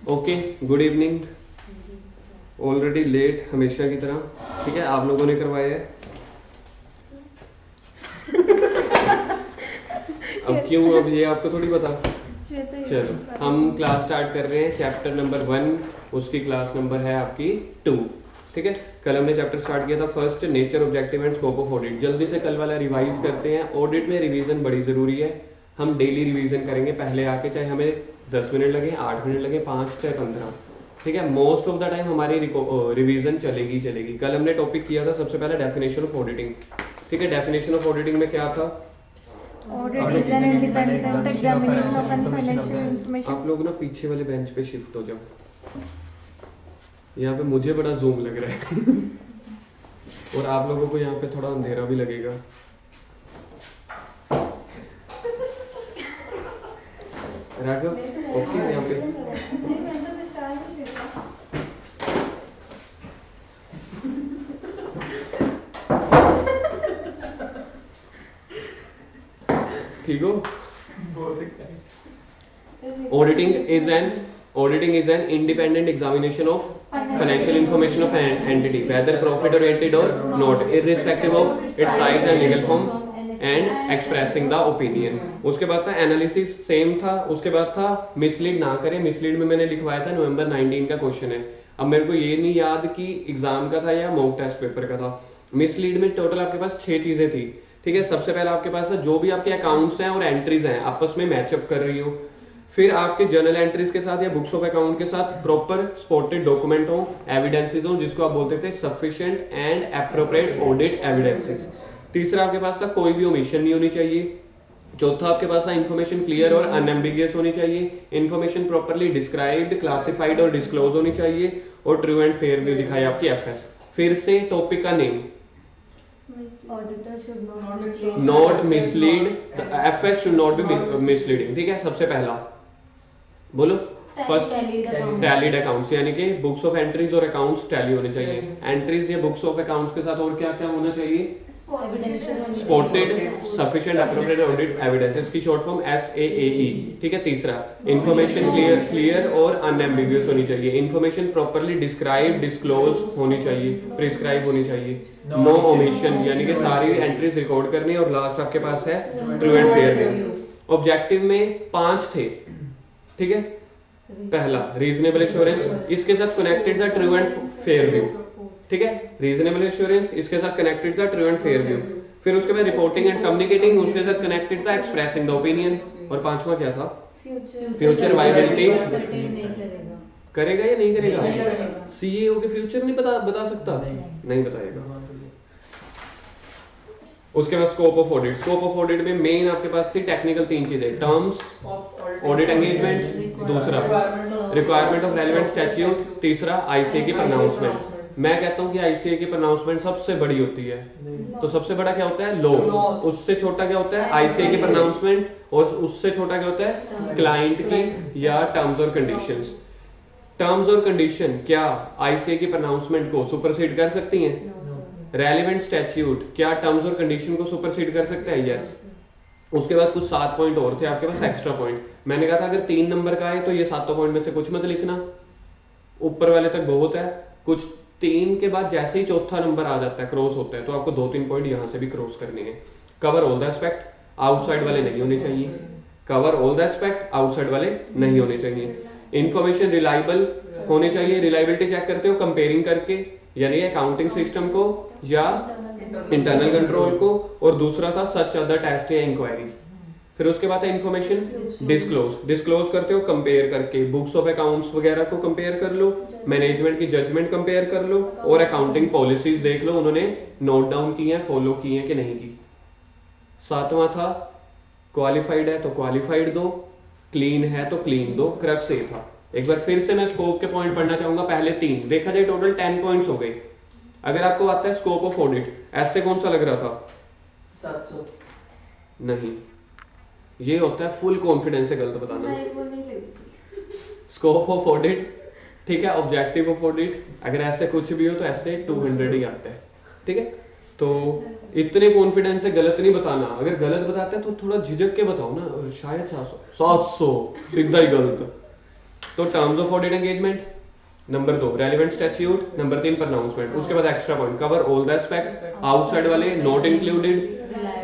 Okay, good evening. Already late हमेशा की तरह, ठीक है, आप लोगों ने करवाया है। अब क्यों, अब ये आपको थोड़ी पता। चलो हम क्लास स्टार्ट कर रहे हैं, चैप्टर नंबर 1, उसकी क्लास नंबर है आपकी 2। ठीक है, कल हमने चैप्टर स्टार्ट किया था first, nature, objective and scope of audit. जल्दी से कल वाला रिवाइज करते हैं। ऑडिट में रिवीजन बड़ी जरूरी है, हम डेली रिवीजन करेंगे पहले आके, चाहे हमें 10 मिनट लगे, 8 मिनट लगे, 5 चाहे 15, ठीक है, मोस्ट ऑफ द टाइम हमारी रिवीजन चलेगी चलेगी। कल हमने टॉपिक किया था सबसे पहले डेफिनेशन ऑफ ऑडिटिंग। ठीक है, डेफिनेशन ऑफ ऑडिटिंग में क्या था? Audit is an independent examination of financial information. आप लोग ना पीछे वाले बेंच पे शिफ्ट हो जाओ, यहाँ पे मुझे बड़ा जूम लग रहा है और आप लोगों को यहाँ पे थोड़ा अंधेरा भी लगेगा। राघव ओके यहाँ पे? ठीक हो? Auditing is an independent examination of financial information of an entity, whether profit oriented or not, irrespective of its size and legal form, and expressing the opinion. उसके बाद था एनालिसिस, सेम था। उसके बाद था मिसलीड ना करें। मिसलीड में मैंने लिखवाया था नवंबर 19 का क्वेश्चन है। अब मेरे को ये नहीं याद कि एग्जाम का था या मॉक टेस्ट पेपर का था। मिसलीड में टोटल आपके पास 6 चीजें थी। ठीक है, सबसे पहले आपके पास है जो भी आपके अकाउंट्स हैं और एंट्रीज हैं आपस में मैचअप कर रही हो। फिर आपके जर्नल एंट्रीज के साथ या बुक्स ऑफ अकाउंट के साथ प्रॉपर स्पॉटेड डॉक्यूमेंट हो, एविडेंसेस हो, जिसको आप बोलते थे sufficient and appropriate audit evidences. तीसरा आपके पास था कोई भी ओमिशन नहीं होनी चाहिए। चौथा आपके पास था इन्फॉर्मेशन क्लियर और अनएम्बिगियस होनी चाहिए। इन्फॉर्मेशन प्रॉपर्ली डिस्क्राइब्ड, क्लासिफाइड और डिस्क्लोज होनी चाहिए। और ट्रू एंड फेयर व्यू दिखाई आपकी एफएस। फिर से टॉपिक का name, Auditor should not mislead, FS should not be misleading. ठीक है, सबसे पहला बोलो, फर्स्ट टैलीड अकाउंट्स, यानी कि बुक्स ऑफ एंट्रीज और अकाउंट्स टैली होने चाहिए। एंट्रीज या बुक्स ऑफ अकाउंट्स के साथ और क्या क्या होना चाहिए? Spotted, sufficient, appropriate audit evidence, इसकी शॉर्ट फॉर्म SAAE। ठीक है, तीसरा इंफॉर्मेशन क्लियर और अनएम्बिगुअस होनी चाहिए। इंफॉर्मेशन प्रॉपर्ली डिस्क्राइब, डिस्क्लोज होनी चाहिए, प्रिस्क्राइब होनी चाहिए। नो ओमिशन, यानी कि सारी एंट्रीज रिकॉर्ड करनी। और लास्ट आपके पास है true and fair view. Objective में 5 थे। ठीक है, पहला रीजनेबल एश्योरेंस, इसके साथ कनेक्टेड था ट्रू एंड फेयर व्यू। ठीक है, रीजनेबल एश्योरेंस, इसके साथ कनेक्टेड था ट्रू एंड फेयर व्यू। फिर उसके बाद रिपोर्टिंग एंड कम्युनिकेटिंग, उसके साथ कनेक्टेड था एक्सप्रेसिंग द ओपिनियन। और पांचवा क्या था? फ्यूचर वायबिलिटी, करेगा या नहीं करेगा? सीईओ के फ्यूचर नहीं बता सकता, नहीं बताएगा। उसके बाद scope of audit. Scope of audit में मेन आपके पास थी टेक्निकल 3 चीजें, टर्म्स, ऑडिट एंगेजमेंट, दूसरा रिक्वायरमेंट ऑफ रेलेवेंट स्टैट्यूट, तीसरा आईसीए की प्रोनाउंसमेंट। मैं कहता हूं कि आईसीए की प्रोनाउंसमेंट सबसे बड़ी होती है। तो सबसे बड़ा क्या होता है? लॉ। उससे छोटा क्या होता है? आईसीए की प्रोनाउंसमेंट। और उससे छोटा क्या होता है? क्लाइंट की या टर्म्स और कंडीशंस। टर्म्स और कंडीशन क्या आईसीए की प्रोनाउंसमेंट को सुपरसीड कर सकती हैं? रेलेवेंट स्टैट्यूट क्या टर्म्स और कंडीशन को सुपरसीड कर सकता है? यस। उसके बाद कुछ 7 पॉइंट और थे आपके पास, एक्स्ट्रा पॉइंट। मैंने कहा था अगर 3 नंबर का है तो ये 7 पॉइंट में से कुछ मत लिखना, ऊपर वाले तक बहुत है। कुछ 3 के बाद जैसे ही चौथा नंबर आ जाता है, क्रॉस होता है, तो आपको 2-3 पॉइंट यहां से भी क्रॉस करने हैं। Cover all the aspect, outside वाले नहीं होने चाहिए। Cover all the aspect, outside वाले नहीं होने चाहिए। इंफॉर्मेशन रिलायबल होने चाहिए। रिलायबिलिटी चेक करते हो कंपेयरिंग करके, यानी अकाउंटिंग सिस्टम को या इंटरनल कंट्रोल को। और दूसरा था सच अदर टेस्ट या इंक्वायरी। फिर उसके बाद है इंफॉर्मेशन डिस्क्लोज। डिस्क्लोज करते हो कंपेयर करके, बुक्स ऑफ अकाउंट्स वगैरह को कंपेयर कर लो, मैनेजमेंट की जजमेंट कंपेयर कर लो, और अकाउंटिंग पॉलिसीज देख लो उन्होंने नोट डाउन की हैं, फॉलो की हैं कि नहीं की। 7वां था क्वालिफाइड है तो क्वालिफाइड दो, क्लीन है तो क्लीन दो। क्रक्स ये था। एक बार फिर से मैं स्कोप के पॉइंट पढ़ना चाहूंगा। पहले 3 देखा जाए, टोटल 10 पॉइंट्स हो गए। अगर आपको आता है स्कोप ऑफ ऑडिट, ऐसे कौन सा लग रहा था? 700 नहीं, ये होता है फुल कॉन्फिडेंस से गलत बताना। स्कोप ऑफ ऑडिट, ठीक है, ऑब्जेक्टिव ऑफ ऑडिट, अगर ऐसे कुछ भी हो तो ऐसे 200 ही आता है। ठीक है, तो इतने कॉन्फिडेंस से गलत नहीं बताना। अगर गलत बताते हैं तो थोड़ा झिझक के बताओ ना, शायद 700 सीधा ही गलत। तो terms of audit engagement, number 2 relevant statute, number 3 pronouncement. उसके बाद extra point, cover all the aspects, outside वाले नॉट इंक्लूडेड,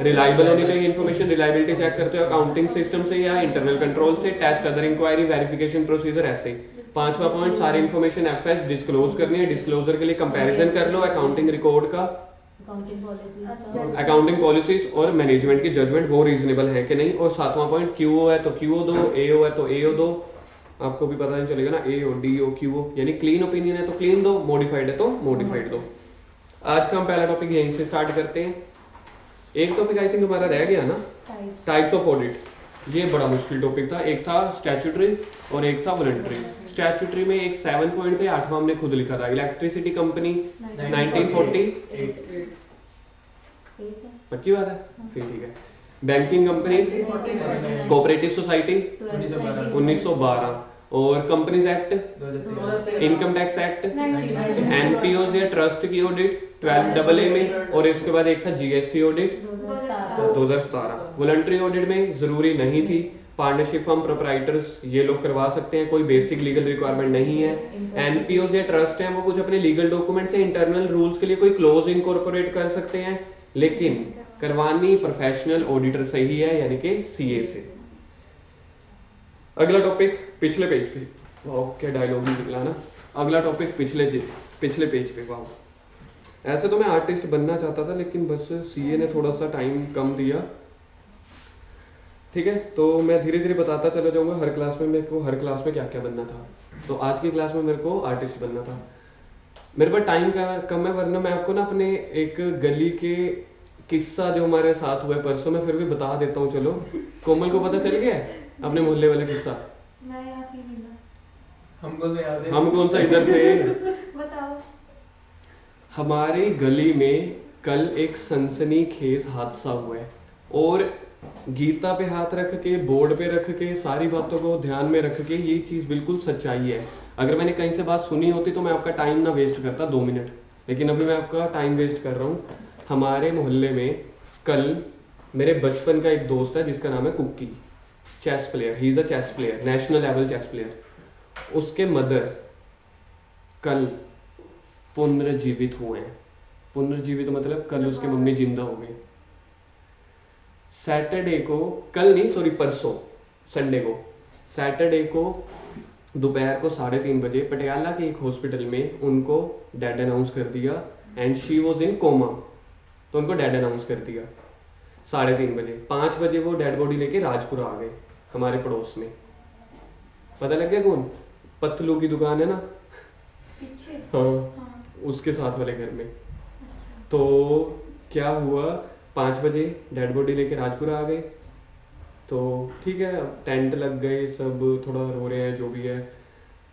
रिलायबल होनी चाहिए इन्फॉर्मेशन, रिलायबिलिटी चेक करते हो अकाउंटिंग सिस्टम से या इंटरनल कंट्रोल से, test other inquiry verification procedure ऐसे। पांचवा पॉइंट, सारी इन्फॉर्मेशन एफएस डिस्क्लोज करनी है, डिस्क्लोजर के लिए कंपैरिजन कर लो अकाउंटिंग रिकॉर्ड का, अकाउंटिंग पॉलिसीज और मैनेजमेंट की जजमेंट वो रीजनेबल है कि नहीं। और सातवां पॉइंट, क्यूओ है तो क्यूओ दो, एओ है तो एओ दो, आपको भी पता नहीं चलेगा ना, एओ डीओ क्यूओ, यानी क्लीन ओपिनियन है तो क्लीन दो, मॉडिफाइड है तो मॉडिफाइड दो। आज का हम पहला टॉपिक यहीं से स्टार्ट करते हैं। एक टॉपिक आई थिंक हमारा रह गया ना, टाइप्स ऑफ ऑडिट। ये बड़ा मुश्किल टॉपिक था, एक था स्टैट्यूटरी और एक था वॉलंटरी। स्टैट्यूटरी में एक 7 पॉइंट थे, 8वां हमने खुद लिखा था, इलेक्ट्रिसिटी कंपनी 1940, पक्की बात है, फिर ठीक है। बैंकिंग कंपनी, कोऑपरेटिव सोसाइटी 1912, और companies act, income tax act, NPO या ट्रस्ट की ऑडिट 12AA में, और इसके बाद एक था जीएसटी ऑडिट 2017। वॉलंटरी ऑडिट में जरूरी नहीं थी, पार्टनरशिप फर्म, प्रोप्राइटर्स ये लोग करवा सकते हैं, कोई बेसिक लीगल रिक्वायरमेंट नहीं है। एनपीओ या ट्रस्ट हैं वो कुछ अपने लीगल डॉक्यूमेंट से इंटरनल रूल्स के लिए कोई क्लोज इनकॉर्पोरेट कर सकते हैं, लेकिन करवानी प्रोफेशनल ऑडिटर से ही है, यानी कि सीए से। अगला टॉपिक पिछले पेज पे, वाह क्या डायलॉग निकला ना। अगला टॉपिक पिछले पेज पे, वाह। ऐसे तो मैं आर्टिस्ट बनना चाहता था, लेकिन बस सीए ने थोड़ा सा टाइम कम दिया। ठीक है, तो मैं धीरे धीरे बताता चला जाऊंगा हर क्लास में मेरे को हर क्लास में क्या क्या बनना था। तो आज की क्लास में मेरे को आर्टिस्ट बनना था। मेरे पास टाइम कम है, वरना मैं आपको ना अपने एक गली के किस्सा जो हमारे साथ हुआ परसों, मैं फिर भी बता देता हूँ। चलो, कोमल को पता चल गया अपने मोहल्ले वाला किस्सा? हमको तो याद है। हम कौन सा इधर थे? बताओ। हमारी गली में कल एक सनसनीखेज हादसा हुआ है, और गीता पे हाथ रख के, बोर्ड पे रख के, सारी बातों को ध्यान में रख के, ये चीज बिल्कुल सच्चाई है। अगर मैंने कहीं से बात सुनी होती तो मैं आपका टाइम ना वेस्ट करता 2 मिनट, लेकिन अभी मैं आपका टाइम वेस्ट कर रहा हूँ। हमारे मोहल्ले में कल मेरे बचपन का एक दोस्त है जिसका नाम है कुक्की, chess player, he is a chess player, national level chess player. उसके मदर कल पुनर्जीवित हुए हैं। पुनर्जीवित मतलब कल उसकी मम्मी जिंदा हो गई। सैटरडे को, कल नहीं सॉरी परसों, संडे को, सैटरडे को दोपहर को 3:30 बजे पटियाला के एक हॉस्पिटल में उनको डेड अनाउंस कर दिया, and she was in coma. तो उनको डेड अनाउंस कर दिया 3:30 बजे। 5 बजे वो डेड बॉडी लेके राजपुरा आ गए, हमारे पड़ोस में। पता लग गया कौन? पतलू की दुकान है ना, हाँ, उसके साथ वाले घर में। तो क्या हुआ, 5 बजे डेड बॉडी लेके राजपुरा आ गए। तो ठीक है, अब टेंट लग गए, सब थोड़ा रो रहे हैं, जो भी है।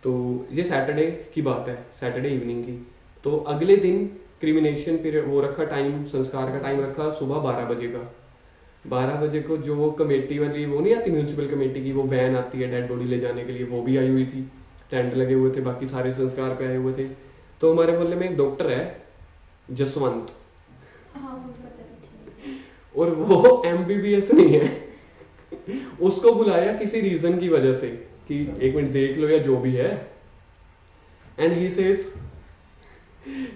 तो ये सैटरडे की बात है, सैटरडे इवनिंग की। तो अगले दिन क्रिमिनेशन पीरियड वो रखा, टाइम, संस्कार का टाइम रखा सुबह 12 बजे का। 12 बजे को जो वो कमेटी वाली, वो नहीं आती म्यूनसिपल कमेटी की, वो वैन आती है डेड बॉडी ले जाने के लिए, वो भी आई हुई थी, टेंट लगे हुए थे, बाकी सारे संस्कार पे आए हुए थे। तो हमारे मोहल्ले में एक डॉक्टर है जसवंत, और वो एमबीबीएस नहीं है। उसको बुलाया किसी रीजन की वजह से कि 1 मिनट देख लो या जो भी है, and he says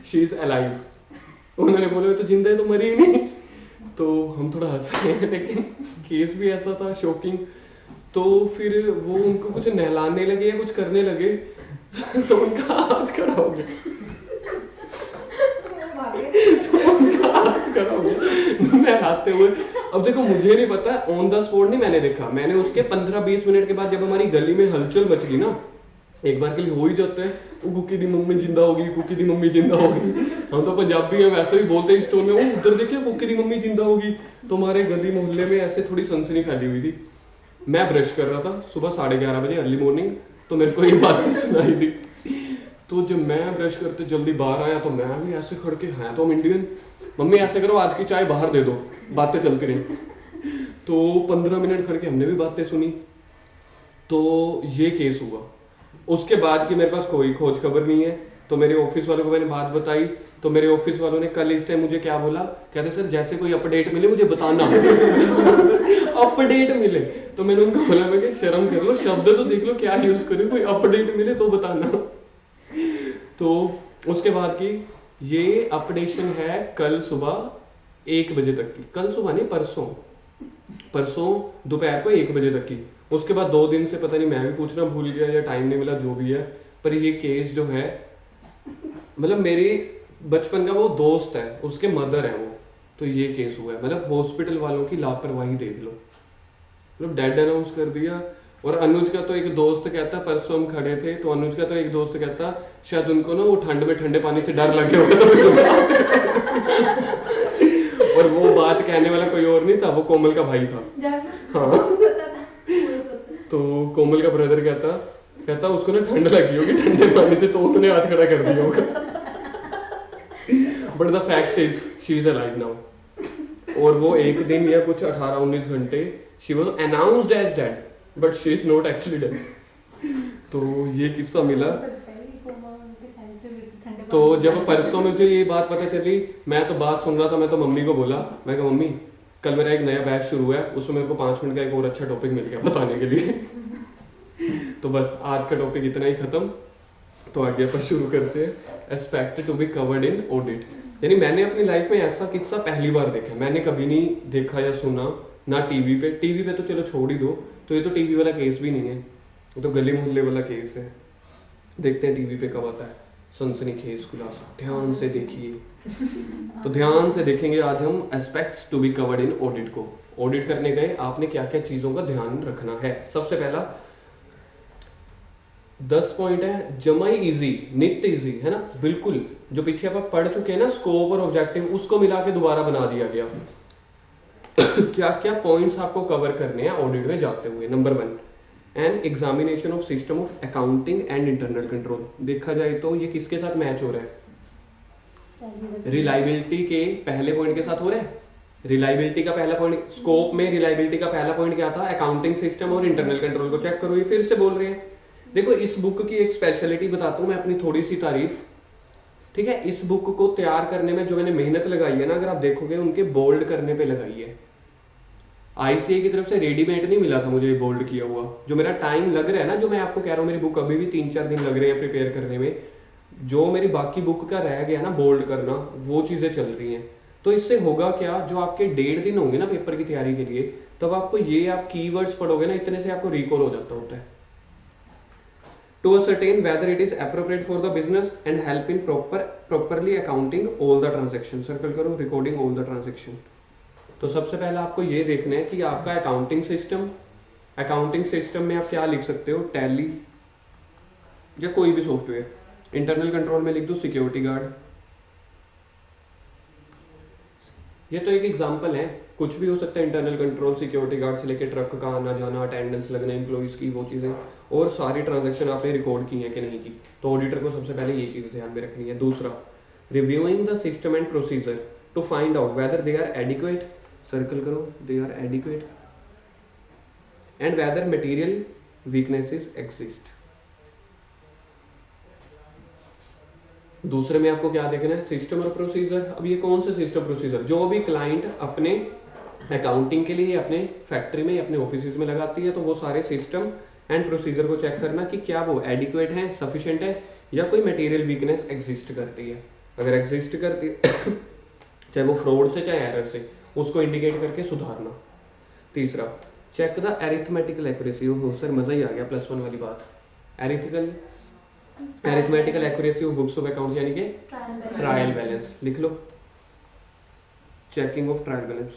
she is alive. उन्होंने बोला तो जिंदा है, तो मरी ही नहीं। तो हम थोड़ा हंस रहे हैं, लेकिन केस भी ऐसा था शॉकिंग। तो फिर वो उनको कुछ नहलाने लगे या कुछ करने लगे, तो उनका हाथ खड़ा हो गया। नहलाते हुए, अब देखो मुझे नहीं पता, ऑन द स्पॉट नहीं मैंने देखा, मैंने उसके 15-20 मिनट के बाद जब हमारी गली में हलचल मच गई ना, एक बार के लिए हो ही जाता है, वो कुकी दी मम्मी जिंदा होगी, कुकी दी मम्मी जिंदा होगी। हम तो पंजाबी हैं, वैसे भी बोलते हैं स्टोर में, वो उधर देखिए कुकी दी मम्मी जिंदा होगी। तो हमारे गली मोहल्ले में ऐसे थोड़ी सनसनी फैली हुई थी। मैं ब्रश कर रहा था सुबह 11:30 बजे, अर्ली मॉर्निंग, तो मेरे को ये बात सुनाई दी। तो जब मैं ब्रश करते जल्दी बाहर आया, तो मैं भी ऐसे खड़ के, हैं तो हम इंडियन, मम्मी ऐसे करो आज की चाय बाहर दे दो, बातें चलती रही। तो 15 मिनट खड़ के हमने भी बातें सुनी। तो ये केस हुआ। उसके बाद की मेरे पास कोई खोज खबर नहीं है। तो मेरे ऑफिस वालों को मैंने बात बताई, तो मेरे ऑफिस वालों ने कल इस टाइम मुझे क्या बोला, कहते सर जैसे कोई अपडेट मिले मुझे बताना। अपडेट मिले, तो मैंने उनको बोला मैं कि शर्म कर लो, शब्द तो देख लो क्या यूज करूं, कोई अपडेट मिले तो बताना। तो उसके बाद की ये अपडेशन है कल सुबह 1 बजे तक की, कल सुबह नहीं परसों दोपहर को 1 बजे तक की। उसके बाद 2 दिन से पता नहीं मैं भी पूछना भूल गया या टाइम नहीं मिला, जो भी है, पर ये केस जो है मतलब मेरी बचपन का वो दोस्त है, उसके मदर है वो, तो ये केस हुआ है। मतलब हॉस्पिटल वालों की लापरवाही देख लो, मतलब डेड अनाउंस कर दिया। और अनुज का तो एक दोस्त कहता, परसों हम खड़े थे तो अनुज का तो एक दोस्त कहता शायद उनको ना वो ठंड में ठंडे पानी से डर लगे होगा और वो बात कहने वाला कोई और नहीं था, वो कोमल का भाई था। हाँ तो कोमल का ब्रदर कहता उसको ना ठंड लगी होगी ठंडे पानी से, तो उन्होंने हाथ खड़ा कर दिया होगा। But the fact is she is alive now. और वो एक दिन या कुछ 18-19 घंटे she was announced as dead, but she is not actually dead. तो ये किस्सा मिला। तो जब परसों मुझे ये बात पता चली, मैं तो बात सुन रहा था, मैं तो मम्मी को बोला, मैं कहा मम्मी कल मेरा एक नया बैच शुरू है, उसमें मेरे को 5 मिनट का एक और अच्छा टॉपिक मिल गया बताने के लिए। तो बस आज का टॉपिक इतना ही खत्म। तो आगे अपन शुरू करते हैं, expected to be covered in audit. यानी मैंने अपनी लाइफ में ऐसा किस्सा पहली बार देखा, मैंने कभी नहीं देखा या सुना, ना टीवी पे तो चलो छोड़ ही दो, तो ये तो टीवी वाला केस भी नहीं है, ये तो गली मोहल्ले वाला केस है। देखते हैं टीवी पे कब आता है सनसनीखेज खुलासा, ध्यान से देखिए। तो ध्यान से देखेंगे आज हम aspects to be covered in audit को। ऑडिट करने गए आपने क्या क्या चीजों का ध्यान रखना है। सबसे पहला 10 पॉइंट है, जमा इजी, नित्य इजी है ना, बिल्कुल जो पीछे आप पढ़ चुके हैं ना, स्कोप और ऑब्जेक्टिव, उसको मिला के दोबारा बना दिया गया। क्या क्या पॉइंट्स आपको कवर करने हैं ऑडिट में जाते हुए। Number 1, an examination of system of accounting and internal control. देखा जाए तो ये किसके साथ मैच हो रहा है, रिलायबिलिटी के पहले पॉइंट के साथ हो रहा है। रिलायबिलिटी का पहला पॉइंट, स्कोप में रिलायबिलिटी का पहला पॉइंट क्या था, अकाउंटिंग सिस्टम और इंटरनल कंट्रोल को चेक करो। ये फिर से बोल रहे हैं। देखो इस बुक की एक स्पेशलिटी बताता हूं मैं, अपनी थोड़ी सी तारीफ, ठीक है। इस बुक को तैयार करने में जो मैंने मेहनत लगाई है ना, अगर आप देखोगे उनके बोल्ड करने पे लगाई है। आईसीए की तरफ से रेडीमेड नहीं मिला था मुझे बोल्ड किया हुआ। जो मेरा टाइम लग रहा है ना, जो मैं आपको कह रहा हूँ, मेरी बुक अभी भी 3-4 दिन लग रहे हैं प्रिपेयर करने में, जो मेरी बाकी बुक का रह गया ना बोल्ड करना, वो चीजें चल रही हैं। तो इससे होगा क्या, जो आपके 1.5 दिन होंगे ना पेपर की तैयारी के लिए, तब आपको ये आप कीवर्ड्स पढ़ोगे ना, इतने से आपको रिकॉल हो जाता होता है। To ascertain whether it is appropriate for the business and help in properly accounting all the transactions। Circle करो, रिकॉर्डिंग all the transaction। तो सबसे पहले आपको ये देखना है कि आपका अकाउंटिंग सिस्टम में आप क्या लिख सकते हो, टैली या कोई भी सॉफ्टवेयर। इंटरनल कंट्रोल में लिख दो सिक्योरिटी गार्ड। ये तो एक एग्जांपल है, कुछ भी हो सकता है। इंटरनल कंट्रोल सिक्योरिटी गार्ड से लेकर ट्रक का आना जाना, अटेंडेंस लगना एम्प्लॉइज की, वो चीजें, और सारी ट्रांजैक्शन आपने रिकॉर्ड की है कि नहीं की। तो ऑडिटर को सबसे पहले ये चीज ध्यान में रखनी है। दूसरा, reviewing the system and procedure to find out whether they are adequate. Circle करो, they are adequate, and whether material weaknesses exist. दूसरे में आपको क्या देखना है, सिस्टम और प्रोसीजर। अब ये कौन सा सिस्टम प्रोसीजर, जो भी क्लाइंट अपने अकाउंटिंग के लिए अपने फैक्ट्री में अपने ऑफिस में लगाती है, तो वो सारे सिस्टम एंड प्रोसीजर को चेक करना कि क्या वो एडिक्वेट है, सफिशिएंट है, या कोई मटेरियल वीकनेस एग्जिस्ट करती है। अगर एग्जिस्ट करती है चाहे वो फ्रॉड से चाहे एरर से, उसको इंडिकेट करके सुधारना। तीसरा, चेक द एरिथमेटिकल एक्यूरेसी। हो सर मजा ही आ गया, +1 वाली बात। Arithmetical accuracy of books of accounts, यानी कि ट्रायल बैलेंस लिख लो। Checking of trial balance,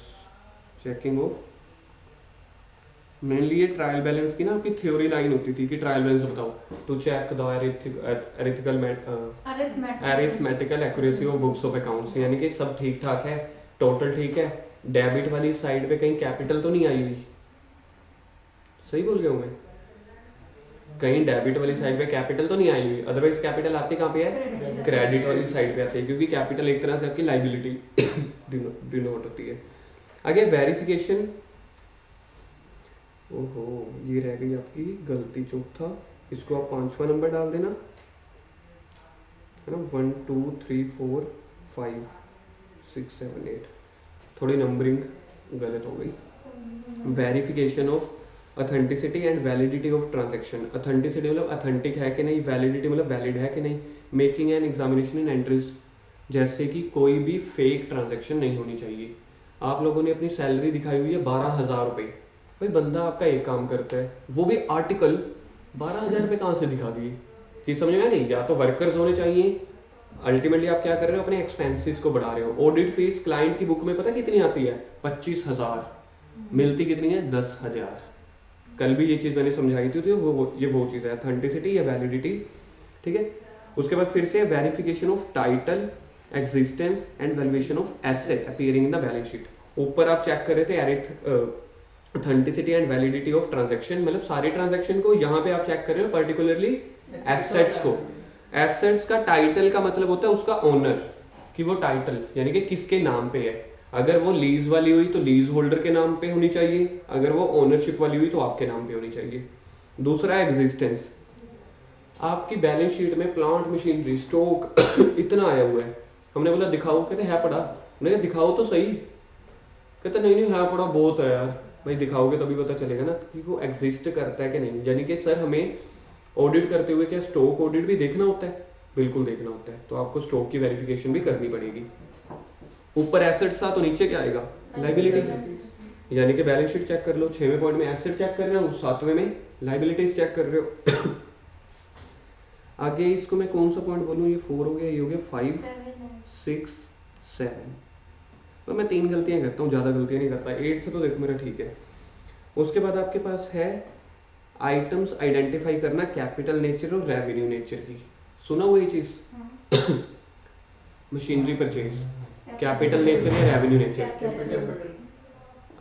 checking of, mainly ये ट्रायल बैलेंस की ना आपकी थ्योरी लाइन होती थी कि ट्रायल बैलेंस बताओ, to check the arithmetical accuracy of books of accounts, यानी कि सब ठीक ठाक है, टोटल ठीक है, डेबिट वाली साइड पे कहीं कैपिटल तो नहीं आई हुई। सही बोल गया हूं मैं, कहीं डेबिट वाली साइड पे कैपिटल तो नहीं आई हुई। अदरवाइज कैपिटल आती कहाँ पे है, क्रेडिट वाली साइड पे आती है, क्योंकि कैपिटल एक तरह से आपकी लाइबिलिटी डिनोट होती है। आगे वेरिफिकेशन, ओहो ये रह गई आपकी गलती, चौथा, इसको आप 5वां नंबर डाल देना। है ना, 1 2 3 4 5 6 7 8, थोड़ी नंबरिंग गलत हो गई। Verification of authenticity and validity of transaction. Authenticity मतलब ऑथेंटिक है कि नहीं, वैलिडिटी मतलब वैलिड है कि नहीं। Making an examination in entries, जैसे कि कोई भी फेक ट्रांजैक्शन नहीं होनी चाहिए। आप लोगों ने अपनी सैलरी दिखाई हुई है 12,000 रुपये, भाई बंदा आपका एक काम करता है, वो भी आर्टिकल 12,000 रुपये कहाँ से दिखा दिए? चीज़ समझ में आ गई? या तो वर्कर्स होने चाहिए, अल्टीमेटली आप क्या कर रहे हो, अपने एक्सपेंसेस को बढ़ा रहे हो। ऑडिट फीस क्लाइंट की बुक में पता कितनी आती है? 25,000, मिलती कितनी है? 10,000। कल भी ये चीज़ मैंने समझाई थी, तो वो चीज़ है ऑथेंटिसिटी या वैलिडिटी, ठीक है। उसके बाद फिर से verification of title, existence and valuation of asset appearing in the balance sheet. ऊपर आप चेक कर रहे थे authenticity and validity of transaction, मतलब सारे ट्रांजैक्शन को। यहाँ पे आप चेक कर रहे हो पर्टिकुलरली एसेट्स को। एसेट्स का टाइटल का मतलब होता है उसका ओनर, कि वो टाइटल यानी कि किसके नाम पे है। अगर वो लीज वाली हुई तो लीज होल्डर के नाम पे होनी चाहिए, अगर वो ओनरशिप वाली हुई तो आपके नाम पे होनी चाहिए। दूसरा एग्जिस्टेंस, आपकी बैलेंस शीट में प्लांट मशीनरी स्टॉक इतना आया हुआ है, हमने बोला दिखाओ, कहते है पड़ा, हमने कहा दिखाओ तो सही, कहते नहीं नहीं है पड़ा बहुत है यार। भाई दिखाओगे तभी पता चलेगा ना कि वो एग्जिस्ट करता है कि नहीं। यानी कि सर हमें ऑडिट करते हुए क्या स्टॉक ऑडिट भी देखना होता है? बिल्कुल देखना होता है, तो आपको स्टॉक की वेरिफिकेशन भी करनी पड़ेगी। ऊपर एसेट्स था तो नीचे क्या आएगा? लाइबिलिटी। यानी कि बैलेंस शीट चेक कर लो, 6वें पॉइंट में एसेट चेक कर रहे हो, 7वें में लाइबिलिटीज चेक कर रहे हो। आगे इसको मैं कौन सा पॉइंट बोलूँ? ये 4 हो गया, ये हो गया 5 6 7। तो मैं 3 गलतियां करता हूँ, ज़्यादा गलतियां नहीं करता। 8 तो देखो मेरा ठीक है। उसके बाद आपके पास है आइटम्स आइडेंटिफाई करना, कैपिटल नेचर और रेवेन्यू नेचर की। सुना हुआ ये चीज? मशीनरी परचेज कैपिटल नेचर या रेवेन्यू नेचर?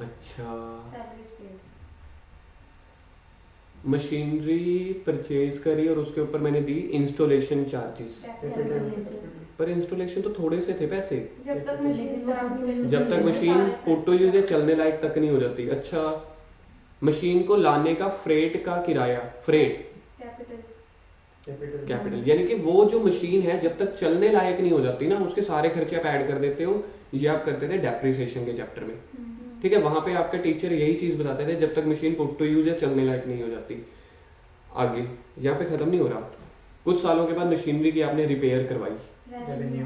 अच्छा, मशीनरी परचेज करी और उसके ऊपर मैंने दी इंस्टॉलेशन चार्जेस, पर इंस्टॉलेशन तो थोड़े से थे पैसे, जब तक मशीन पुट टू यूज चलने लायक तक नहीं हो जाती। अच्छा, मशीन को लाने का फ्रेट का किराया, फ्रेट कैपिटल, यानी कि वो जो मशीन है जब तक चलने लायक नहीं हो जाती ना, उसके सारे खर्चे आप ऐड कर देते हो। ये आप करते थे डेप्रिसिएशन के चैप्टर में, ठीक है। वहां पे आपका टीचर यही चीज बताते थे, जब तक मशीन पुट टू यूज या चलने लायक नहीं हो जाती। आगे यहाँ पे खत्म नहीं हो रहा। कुछ सालों के बाद मशीनरी की आपने रिपेयर करवाई, रेवेन्यू।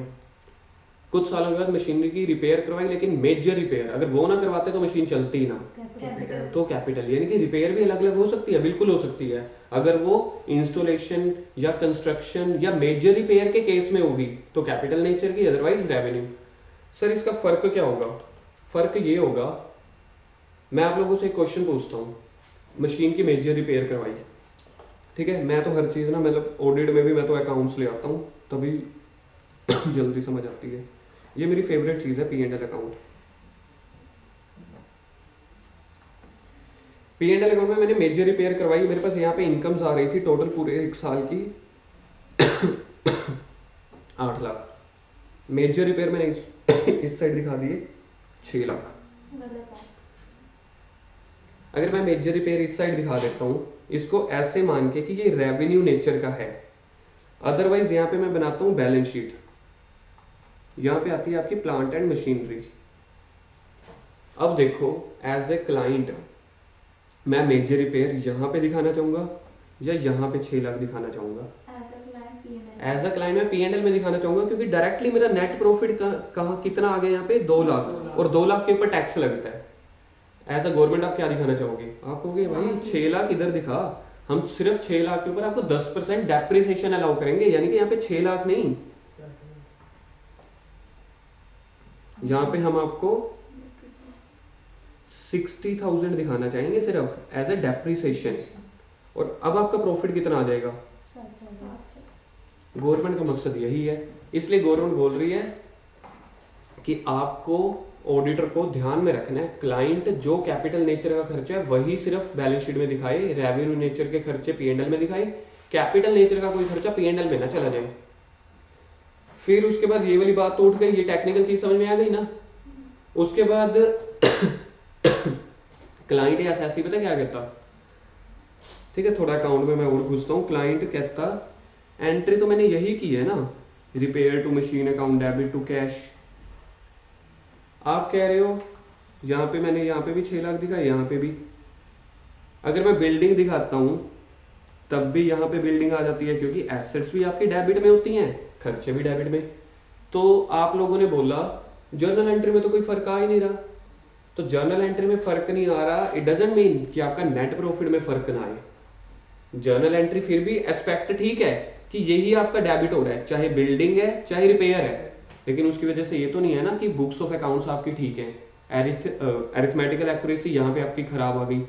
कुछ सालों के बाद मशीनरी की रिपेयर करवाई, लेकिन मेजर रिपेयर अगर वो ना करवाते तो मशीन चलती ही ना, तो कैपिटल। यानी कि रिपेयर भी अलग अलग हो सकती है, बिल्कुल हो सकती है। अगर वो इंस्टॉलेशन या कंस्ट्रक्शन या मेजर रिपेयर के केस में होगी तो कैपिटल नेचर की, अदरवाइज रेवेन्यू। सर इसका फर्क क्या होगा? फर्क ये होगा, मैं आप लोगों से एक क्वेश्चन पूछता हूँ, मशीन की मेजर रिपेयर करवाई, ठीक है। मैं तो हर चीज़ ना, मतलब ऑडिट में भी मैं तो अकाउंट्स ले आता हूँ, तभी जल्दी समझ आती है। ये मेरी फेवरेट चीज़ है, P&L अकाउंट। P&L अकाउंट में मैंने मेजर रिपेयर करवाई, मेरे पास यहाँ पे इनकम्स आ रही थी टोटल पूरे एक साल की 8 लाख। मेजर रिपेयर मैंने इस साइड दिखा दिए 6 लाख। अगर मैं मेजर रिपेयर इस साइड दिखा देता हूँ, इसको ऐसे मान के कि ये रेवेन्यू नेचर का है, अदरवाइज यहाँ पे मैं बनाता हूँ बैलेंस शीट। यहाँ पे आती है आपकी प्लांट एंड मशीनरी। अब देखो, एज ए क्लाइंट मैं मेजर रिपेयर यहाँ पे दिखाना चाहूंगा या यहाँ पे 6 लाख दिखाना चाहूंगा? एज अ क्लाइंट मैं P&L में दिखाना चाहूंगा, क्योंकि डायरेक्टली मेरा नेट प्रॉफिट कहाँ कितना आ गया यहाँ पे? 2 लाख, और 2 लाख के ऊपर टैक्स लगता है। एज अ गवर्नमेंट आप क्या दिखाना चाहोगे? आप कहोगे भाई 6 लाख इधर दिखा, हम सिर्फ 6 लाख के ऊपर आपको 10% डेप्रिसिएशन अलाउ करेंगे, यानी कि यहाँ पे 6 लाख नहीं, यहाँ पे हम आपको 60,000 दिखाना चाहेंगे सिर्फ एज ए डेप्रिसिएशन। और अब आपका प्रॉफिट कितना आ जाएगा? गवर्नमेंट का मकसद यही है, इसलिए गवर्नमेंट बोल रही है कि आपको ऑडिटर को ध्यान में रखना है, क्लाइंट जो कैपिटल नेचर का खर्चा है वही सिर्फ बैलेंस शीट में दिखाए, रेवेन्यू नेचर के खर्चे P&L में दिखाए, कैपिटल नेचर का कोई खर्चा P&L में ना चला जाए। फिर उसके बाद ये वाली बात तो उठ गई, ये टेक्निकल चीज समझ में आ गई ना। उसके बाद क्लाइंट या एसएससी पता क्या कहता? ठीक है, थोड़ा अकाउंट में मैं और घुसता हूँ। क्लाइंट कहता एंट्री तो मैंने यही की है ना, repair to machine account, debit to cash. आप कह रहे हो यहाँ पे मैंने यहाँ पे भी 6 लाख दिखाया, यहाँ पे भी। अगर मैं बिल्डिंग दिखाता हूँ तब भी यहाँ पे बिल्डिंग आ जाती है, क्योंकि एसेट्स भी आपकी डेबिट में होती हैं, खर्चे भी डेबिट में। तो आप लोगों ने बोला जर्नल एंट्री में तो कोई फर्क आ ही नहीं रहा। तो जर्नल एंट्री में फर्क नहीं आ रहा, इट डजंट मीन कि आपका नेट प्रॉफिट में फर्क ना आए। जर्नल एंट्री फिर भी एस्पेक्ट ठीक है कि यही आपका डेबिट हो रहा है, चाहे बिल्डिंग है चाहे रिपेयर है, लेकिन उसकी वजह से ये तो नहीं है ना कि बुक्स ऑफ अकाउंट्स आपकी ठीक है, अरिथमेटिकल एक्यूरेसी यहाँ पे आपकी खराब आ गई,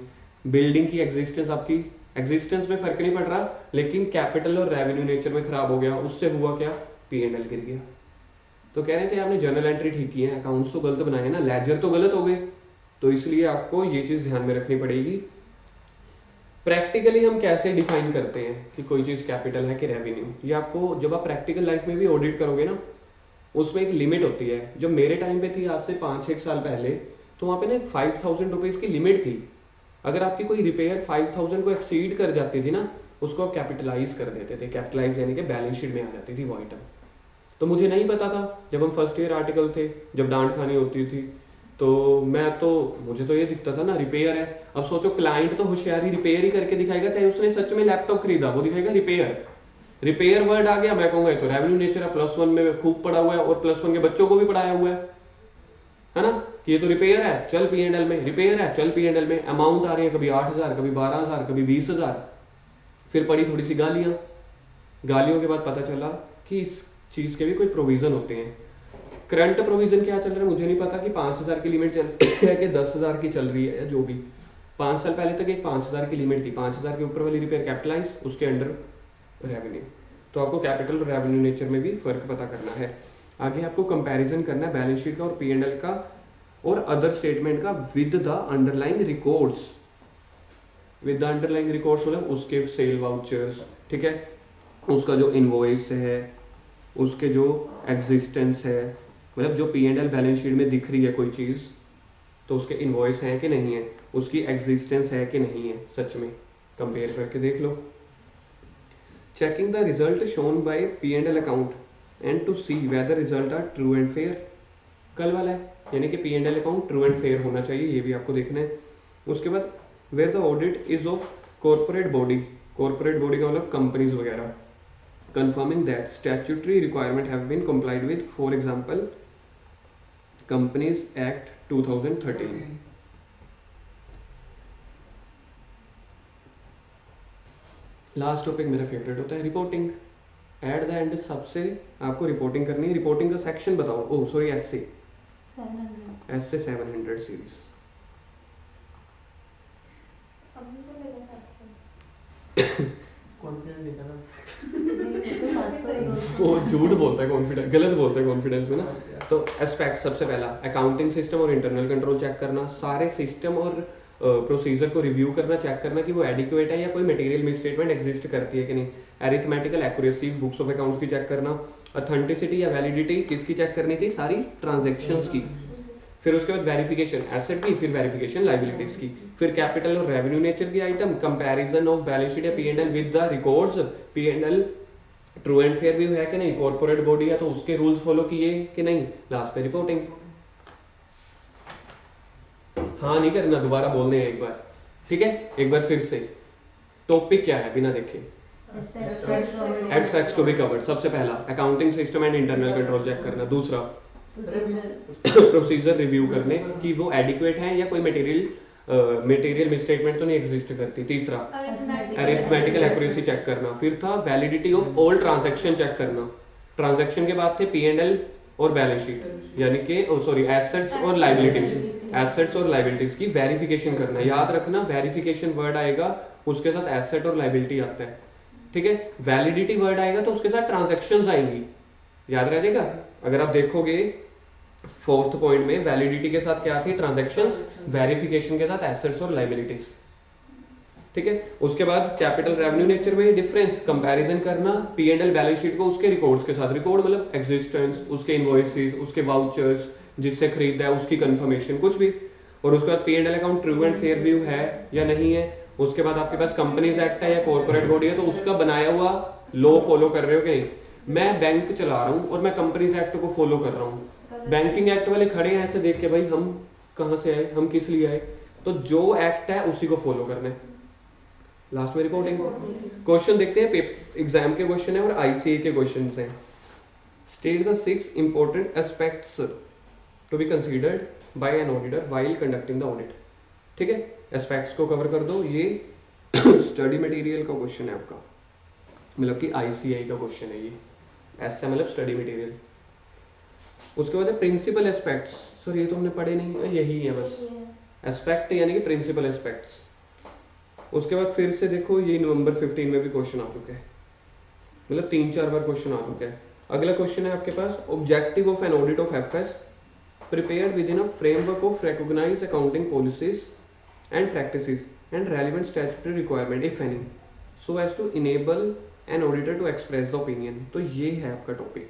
बिल्डिंग की एग्जिस्टेंस आपकी एग्जिस्टेंस में फर्क नहीं पड़ रहा, लेकिन कैपिटल और रेवेन्यू नेचर में खराब हो गया। उससे हुआ क्या, P&L गिर गया। तो कह रहे थे आपने जर्नल एंट्री ठीक की है, अकाउंट्स तो गलत बनाए हैं ना, लेजर तो गलत हो गए। तो इसलिए आपको ये चीज ध्यान में रखनी पड़ेगी। प्रैक्टिकली हम कैसे डिफाइन करते हैं कि कोई चीज कैपिटल है कि रेवेन्यू, ये आपको जब आप प्रैक्टिकल लाइफ में भी ऑडिट करोगे ना, उसमें एक लिमिट होती है। जब मेरे टाइम पे थी आज से 5-6 साल पहले, तो वहाँ पे ना 5000 रुपीज की लिमिट थी। अगर आपकी कोई रिपेयर 5000 को एक्सीड कर जाती थी ना, उसको आप कैपिटलाइज कर देते थे। कैपिटलाइज यानी कि बैलेंस शीट में आ जाती थी वो आइटम। तो मुझे नहीं पता था, जब हम फर्स्ट ईयर आर्टिकल थे, जब डांट खानी होती थी, तो मुझे तो ये दिखता था ना रिपेयर है। अब सोचो क्लाइंट तो होशियारी रिपेयर ही करके दिखाएगा, चाहे उसने सच में लैपटॉप खरीदा, वो दिखाएगा रिपेयर। रिपेयर वर्ड आ गया, मैं कहूंगा तो रेवेन्यू नेचर है, +1 में खूब पढ़ा हुआ है और +1 के बच्चों को भी पढ़ाया हुआ है ना, कि ये तो रिपेयर है, चल P&L में, रिपेयर है, चल P&L में। अमाउंट आ रही है कभी 8000, कभी 12000, कभी 20000। फिर पड़ी थोड़ी सी गालियां, गालियों के बाद पता चला कि इस चीज के भी कोई प्रोविजन होते हैं। करंट प्रोविजन क्या चल रहा है मुझे नहीं पता, कि 5000 की लिमिट चल रही है कि 10000 की चल रही है, या जो भी। 5 साल पहले तक एक 5000 की लिमिट थी, 5000 के ऊपर वाली रिपेयर कैपिटलाइज, उसके अंडर रेवेन्यू। तो आपको कैपिटल और रेवेन्यू नेचर में भी फर्क पता करना है। आगे आपको कंपैरिजन करना है बैलेंस शीट का और P&L का और अदर स्टेटमेंट का with the underlying records. With the underlying records मतलब उसके सेल वाउचर्स, ठीक है, उसका जो इनवॉइस है, उसके जो एग्जिस्टेंस है, मतलब जो P&L बैलेंस शीट में दिख रही है कोई चीज, तो उसके इनवॉइस है कि नहीं है, उसकी एग्जिस्टेंस है कि नहीं है, सच में कंपेयर करके देख लो। Checking the result shown by P&L account and to see whether result are true and fair. कल वाला है, यानी कि P&L account true and fair होना चाहिए, ये भी आपको देखना है। उसके बाद where the audit is of corporate body, corporate body का मतलब कंपनीज वगैरह, confirming that statutory requirement have been complied with, for example Companies Act 2013। Last topic मेरा फेवरेट होता है रिपोर्टिंग। एट द एंड सबसे आपको रिपोर्टिंग करनी है। रिपोर्टिंग का सेक्शन बताओ, ओ सॉरी एसए 700 सीरीज। वो झूठ बोलता है कॉन्फिडेंस, गलत बोलता है कॉन्फिडेंस में ना। तो एस्पेक्ट सबसे पहला अकाउंटिंग सिस्टम और इंटरनल कंट्रोल चेक करना, सारे सिस्टम और प्रोसीजर को रिव्यू करना, चेक करना कि वो एडिक्वेट है या कोई मटेरियल मिसस्टेटमेंट एग्जिस्ट करती है कि नहीं। Arithmetical accuracy books of accounts की चेक करना। ऑथेंटिसिटी या वैलिडिटी किसकी चेक करनी थी, सारी ट्रांजैक्शंस की। फिर उसके बाद वेरिफिकेशन एसेट की, फिर वेरिफिकेशन लायबिलिटीज की, फिर कैपिटल और रेवेन्यू नेचर की item, comparison of balance sheet या P&L with the records, P&L true and fair view है कि नहीं, कॉर्पोरेट बॉडी है तो उसके रूल्स फॉलो किए कि नहीं, लास्ट पे रिपोर्टिंग। हाँ नहीं करना, दोबारा बोलने हैं एक बार, ठीक है, एक बार फिर से। टॉपिक क्या है बिना देखे, एस्पेक्ट्स टू बी कवर्ड। सबसे पहला accounting system and internal control check करना। दूसरा प्रोसीजर रिव्यू करने कि वो एडिक्वेट है या कोई मटेरियल मिसस्टेटमेंट तो नहीं एग्जिस्ट करती। तीसरा अरिथमेटिकल एक्यूरेसी चेक करना। फिर था validity of all transaction check करना। ट्रांजैक्शन के बाद थे P&L और बैलेंस शीट, यानी कि सॉरी एसेट्स और लायबिलिटीज, एसेट्स और लायबिलिटीज की वेरिफिकेशन करना। याद रखना वेरिफिकेशन वर्ड आएगा उसके साथ एसेट और लायबिलिटी आता है, ठीक है। वैलिडिटी वर्ड आएगा तो उसके साथ ट्रांजैक्शंस आएंगी, याद रह जाएगा। अगर आप देखोगे 4th पॉइंट में वैलिडिटी के साथ क्या थी, ट्रांजैक्शंस, वेरिफिकेशन के साथ एसेट्स और लायबिलिटीज, ठीक है। उसके बाद कैपिटल रेवेन्यू नेचर में डिफरेंस, कंपैरिजन करना P&L बैलेंस शीट को उसके रिकॉर्ड्स के साथ। रिकॉर्ड मतलब एग्जिस्टेंस, उसके इनवॉइसेस, उसके वाउचर्स, जिससे खरीदा है उसकी कंफर्मेशन, कुछ भी। और उसके बाद P&L account true and fair view है या नहीं है। उसके बाद आपके पास कंपनीज एक्ट है या कॉर्पोरेट बॉडी है तो उसका बनाया हुआ लॉ फॉलो कर रहे हो कि नहीं। मैं बैंक चला रहा हूँ और मैं कंपनीज एक्ट को फॉलो कर रहा हूँ, बैंकिंग एक्ट वाले खड़े हैं ऐसे देख के, भाई हम कहाँ से आए, हम किस लिए आए, तो जो एक्ट है उसी को फॉलो करना है। लास्ट में रिपोर्टिंग। क्वेश्चन देखते हैं, एग्जाम के क्वेश्चन है और आईसीए के क्वेश्चन हैं। State the 6 important aspects to be considered by an auditor while conducting the audit. ठीक है, एस्पेक्ट्स को कवर कर दो। ये स्टडी मटेरियल का क्वेश्चन है आपका, मतलब कि आईसीआई का क्वेश्चन है ये, ऐसा मतलब स्टडी मटेरियल। उसके बाद है प्रिंसिपल एस्पेक्ट्स। सर ये तो हमने पढ़े नहीं है, यही है बस एस्पेक्ट यानी कि प्रिंसिपल एस्पेक्ट्स। उसके बाद फिर से देखो ये नवंबर 15 में भी क्वेश्चन आ चुके हैं, मतलब 3-4 बार क्वेश्चन आ चुके हैं। अगला क्वेश्चन है आपके पास, objective of an audit of FS prepared within a framework of recognized accounting policies and practices and relevant statutory requirement if any, so as to enable an auditor to express the opinion। तो ये है आपका topic,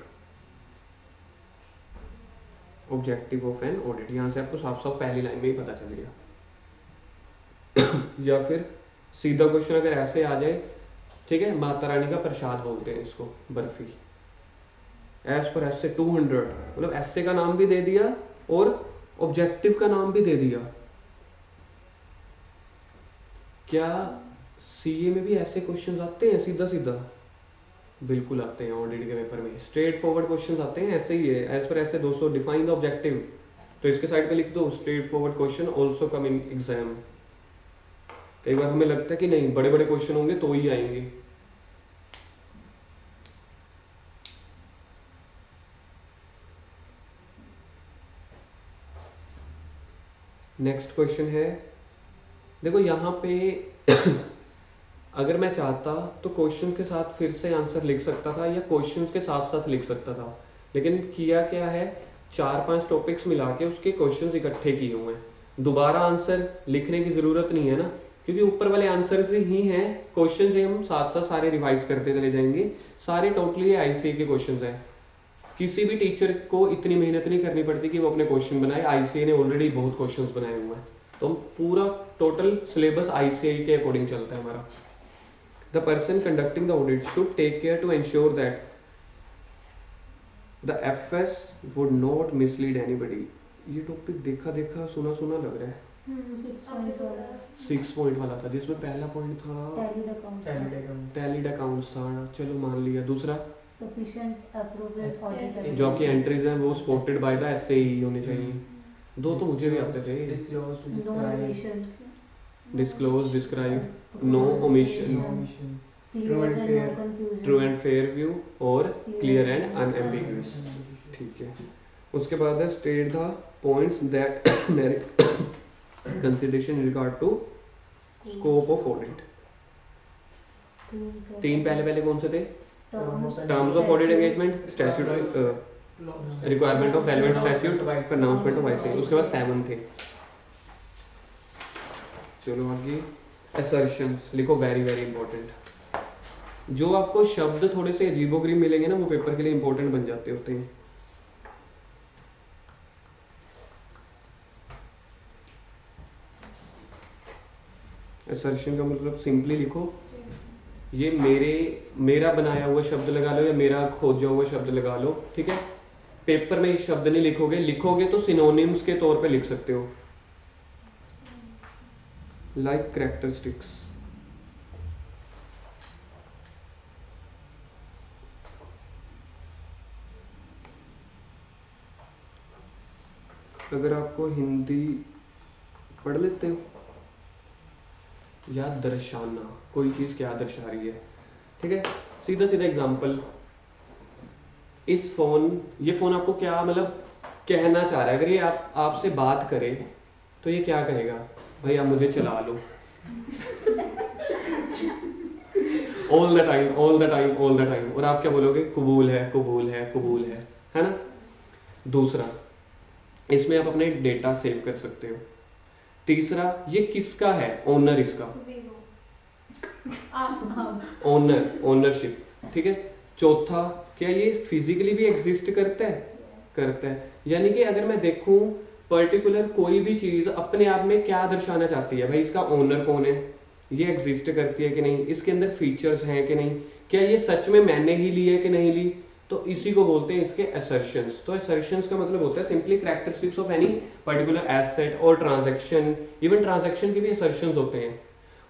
objective of an audit. यहाँ से आपको साफ साफ पहली लाइन में ही पता चल गया। या फिर सीधा क्वेश्चन अगर ऐसे आ जाए, ठीक है, माता रानी का प्रसाद बोलते हैं इसको, बर्फी। एस पर एस से 200, मतलब एस का नाम भी दे दिया और ऑब्जेक्टिव का नाम भी दे दिया। क्या सीए में भी ऐसे क्वेश्चंस आते हैं सीधा सीधा? बिल्कुल आते हैं, ऑडिट के पेपर में स्ट्रेट फॉरवर्ड क्वेश्चंस आते हैं, ऐसे ही है, एज पर ऐसे 200 डिफाइन द ऑब्जेक्टिव, तो इसके साइड पे लिख दो straight forward question also come in exam. कई बार हमें लगता है कि नहीं बड़े बड़े क्वेश्चन होंगे तो ही आएंगे। नेक्स्ट क्वेश्चन है, देखो यहाँ पे अगर मैं चाहता तो क्वेश्चन के साथ फिर से आंसर लिख सकता था या क्वेश्चन के साथ साथ लिख सकता था, लेकिन किया क्या है, 4-5 टॉपिक्स मिला के उसके क्वेश्चंस इकट्ठे किए हुए हैं। दोबारा आंसर लिखने की जरूरत नहीं है ना, क्योंकि ऊपर वाले आंसर ही हैं, क्वेश्चन जो हम साथ साथ सारे रिवाइज करते चले जाएंगे। सारे टोटली आईसीए के क्वेश्चन हैं। किसी भी टीचर को इतनी मेहनत नहीं करनी पड़ती कि वो अपने क्वेश्चन बनाए, आईसीए ने ऑलरेडी बहुत क्वेश्चंस बनाए हुए हैं। तो पूरा टोटल सिलेबस आईसीए के अकॉर्डिंग चलता है हमारा। The person conducting the audit should take care to ensure that the FS would not mislead anybody. ये टॉपिक देखा देखा सुना सुना लग रहा है। 6 पॉइंट वाला था, जिसमें पहला पॉइंट था टैलीड अकाउंट्स था, चलो मान लिया। दूसरा sufficient appropriate audit जो आपकी एंट्रीज हैं वो स्पॉटेड बाय द एसएई होने चाहिए। दो तो मुझे भी आते थे, disclose, describe, no omission, true and fair view और क्लियर एंड अनएम्बिगुअस। ठीक है, उसके बाद है state the points that merit consideration in regard to scope of audit. 3 पहले कौन से थे? Terms of audit engagement, statute, requirement of relevant statute, announcement of ICA. उसके बाद 7 थे। चलो आगे, असर्शंस लिखो, वेरी वेरी इंपॉर्टेंट। जो आपको शब्द थोड़े से अजीबोगरीब मिलेंगे ना, वो पेपर के लिए इंपॉर्टेंट बन जाते होते हैं। असर्शन का मतलब सिंपली लिखो, ये मेरा बनाया हुआ शब्द लगा लो या मेरा खोजा हुआ शब्द लगा लो, ठीक है। पेपर में ये शब्द नहीं लिखोगे तो सिनोनिम्स के तौर पे लिख सकते हो, लाइक कैरेक्टरिस्टिक्स। अगर आपको हिंदी पढ़ लेते हो, या दर्शाना, कोई चीज क्या दर्शा रही है, ठीक है। सीधा सीधा एग्जांपल, ये फोन आपको क्या मतलब कहना चाह रहा है। अगर ये आपसे बात करे तो ये क्या कहेगा, भाई आप मुझे चला लो। All the time, all the time, all the time. और आप क्या बोलोगे, कबूल है, कबूल है, कबूल है ना। दूसरा, इसमें आप अपने डेटा सेव कर सकते हो। तीसरा, ये किसका है, ओनर, इसका ओनरशिप, ठीक है। चौथा, क्या ये फिजिकली भी एग्जिस्ट करता है, यानी कि अगर मैं देखूं पर्टिकुलर कोई भी चीज अपने आप में क्या दर्शाना चाहती है, भाई इसका ओनर कौन है, ये एग्जिस्ट करती है कि नहीं, इसके अंदर फीचर्स हैं कि नहीं, क्या ये सच में मैंने ही ली है कि नहीं ली, तो इसी को बोलते हैं इसके assertions। तो assertions का मतलब होता है simply characteristics of any particular asset और ट्रांजैक्शन। इवन ट्रांजैक्शन के भी assertions होते हैं।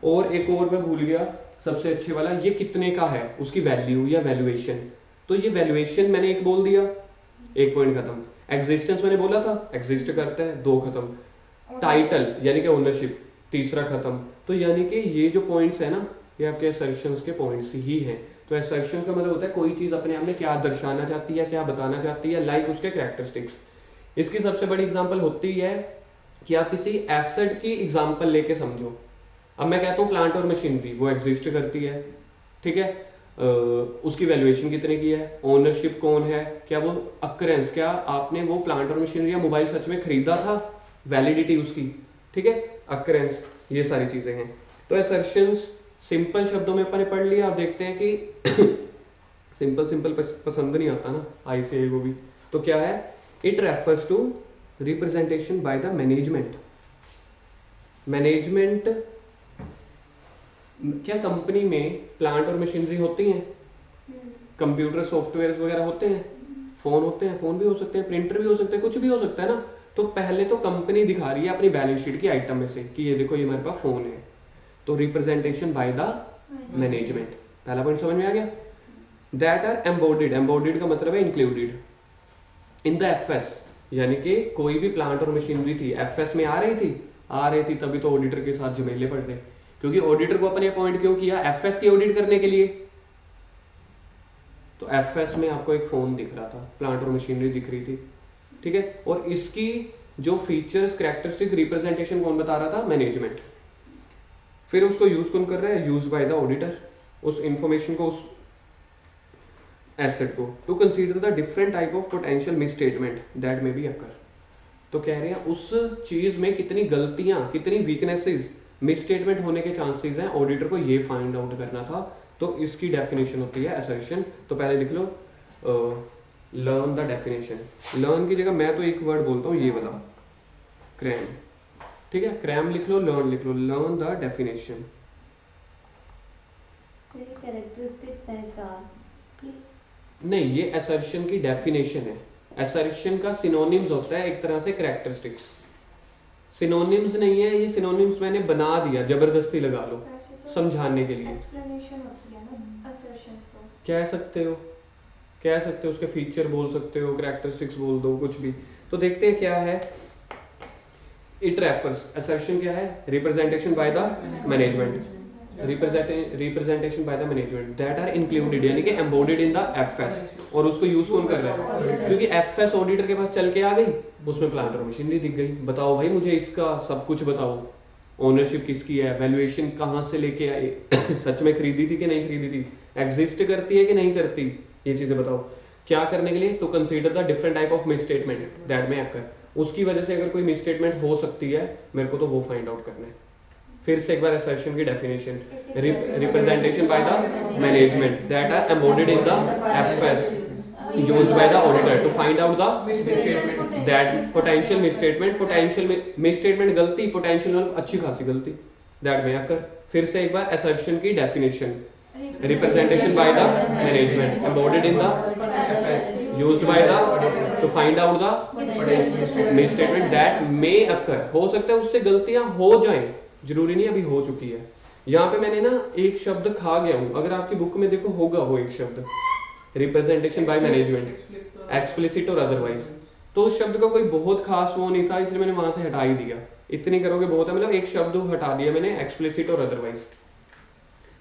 और एक और मैं भूल गया सबसे अच्छे वाला, ये कितने का है, उसकी वैल्यू या वैल्यूएशन। तो ये वैल्यूएशन मैंने एक बोल दिया, एक पॉइंट खत्म। एग्जिस्टेंस मैंने बोला था, एग्जिस्ट करता है, दो खत्म। टाइटल यानी कि ओनरशिप, तीसरा खत्म। तो यानी कि ये जो पॉइंट्स है ना, ये आपके असर्शंस के पॉइंट्स ही हैं। तो असर्शन का मतलब होता है कोई चीज अपने आप में क्या दर्शाना चाहती है, क्या बताना चाहती है, लाइक उसके कैरेक्टरिस्टिक्स। इसकी सबसे बड़ी एग्जांपल होती है कि आप किसी एसेट की एग्जांपल लेके समझो। अब मैं कहता हूँ प्लांट और मशीनरी, वो एग्जिस्ट करती है, ठीक है, उसकी वैल्यूएशन कितने की है, ओनरशिप कौन है, क्या वो अक्रेंस, क्या आपने वो प्लांट और मशीनरी या मोबाइल सच में खरीदा था, वैलिडिटी उसकी, ठीक है, अक्रेंस, ये सारी चीजें हैं। तो असर्शंस सिंपल शब्दों में अपन पढ़ लिया। आप देखते हैं कि सिंपल पसंद नहीं आता ना आईसीआई को भी। तो क्या है, it refers to representation by the management. Management, क्या कंपनी में प्लांट और मशीनरी होती हैं, कंप्यूटर सॉफ्टवेयर वगैरह होते हैं, फोन होते हैं, फोन भी हो सकते हैं, प्रिंटर भी हो सकते हैं, कुछ भी हो सकता है ना। तो पहले तो कंपनी दिखा रही है अपनी बैलेंस शीट की आइटम में से कि ये देखो ये मेरे पास फोन है। तो रिप्रेजेंटेशन बाय द मैनेजमेंट, पहला पॉइंट समझ में आ गया। दैट आर एम्बोडेड, एम्बोडेड का मतलब है इंक्लूडेड इन द एफएस, यानी कि कोई भी प्लांट और मशीनरी थी एफएस में आ रही थी, तभी तो ऑडिटर के साथ झमेले पड़ रहे। क्योंकि ऑडिटर को अपने अपॉइंट क्यों किया, एफएस की ऑडिट करने के लिए। तो एफएस में आपको एक फोन दिख रहा था, प्लांट और मशीनरी दिख रही थी, ठीक है, और इसकी जो फीचर्स, कैरेक्टरिस्टिक, रिप्रेजेंटेशन कौन बता रहा था, मैनेजमेंट। फिर उसको यूज कौन कर रहा है, यूज बाय द ऑडिटर, उस इंफॉर्मेशन को, उस एसेट को, to consider the different type of potential misstatement that may be occur. तो कह रहे हैं उस चीज में कितनी गलतियां, कितनी वीकनेसेस, मिसस्टेटमेंट होने के चांसेस हैं, ऑडिटर को ये फाइंड आउट करना था। तो इसकी डेफिनेशन होती है असर्शन। तो पहले लिख लो लर्न द डेफिनेशन। लर्न की जगह मैं तो एक वर्ड बोलता हूँ ये वाला, क्रैम, ठीक है, क्रैम लिख लो, लर्न लिख लो, लर्न द डेफिनेशन। नहीं, ये असर्शन की डेफिनेशन है। असर्शन का सिनोनिम्स होता है एक तरह से कैरेक्टरिस्टिक्स। सिनोनिम्स नहीं है, ये सिनोनिम्स मैंने बना दिया, जबरदस्ती लगा लो समझाने के लिए। एक्सप्लेनेशन होती है ना असर्शंस को, कह सकते हो, कह सकते हो, उसके फीचर बोल सकते हो, कैरेक्टरिस्टिक्स बोल दो, कुछ भी। तो देखते हैं क्या है। इट रेफर्स, असर्शन क्या है, representation by the management, representation by the management that are included, यानी कि एम्बोडेड इन द एफएस। और उसको यूज कौन कर रहा है, क्योंकि एफएस ऑडिटर के पास चल के आ गई, उसमें प्लांट और मशीनरी दिख गई, बताओ भाई मुझे इसका सब कुछ बताओ, ओनरशिप किसकी है, वैल्यूएशन कहाँ से लेके आए, सच में खरीदी थी कि नहीं खरीदी थी, एग्जिस्ट करती है कि नहीं करती, ये चीजें बताओ। क्या करने के लिए, to consider the different type of misstatement that may occur, उसकी वजह से अगर कोई मिसस्टेटमेंट हो सकती है मेरे को तो वो फाइंड आउट करना है। फिर से एक बार असर्शन की definition, representation by the management that are embodied in the FS used by the auditor to find out the misstatement, that potential misstatement, potential misstatement गलती, potential मतलब अच्छी खासी गलती, that may occur। फिर से एक बार assertion की definition, representation by the management embodied in the FS used by the to find out the misstatement that may occur। हो सकता है उससे गलतियां हो जाएं, जरूरी नहीं अभी हो चुकी है। यहाँ पे मैंने ना एक शब्द खा गया हूँ, अगर आपकी बुक में देखो होगा वो एक शब्द, रिप्रेजेंटेशन बाय मैनेजमेंट, एक्सप्लिसिट और अदरवाइज। तो उस शब्द का कोई बहुत खास वो नहीं था, इसलिए मैंने वहां से हटा ही दिया। इतनी करोगे बहुत है, मतलब एक शब्द हटा दिया मैंने, एक्सप्लिसिट और अदरवाइज,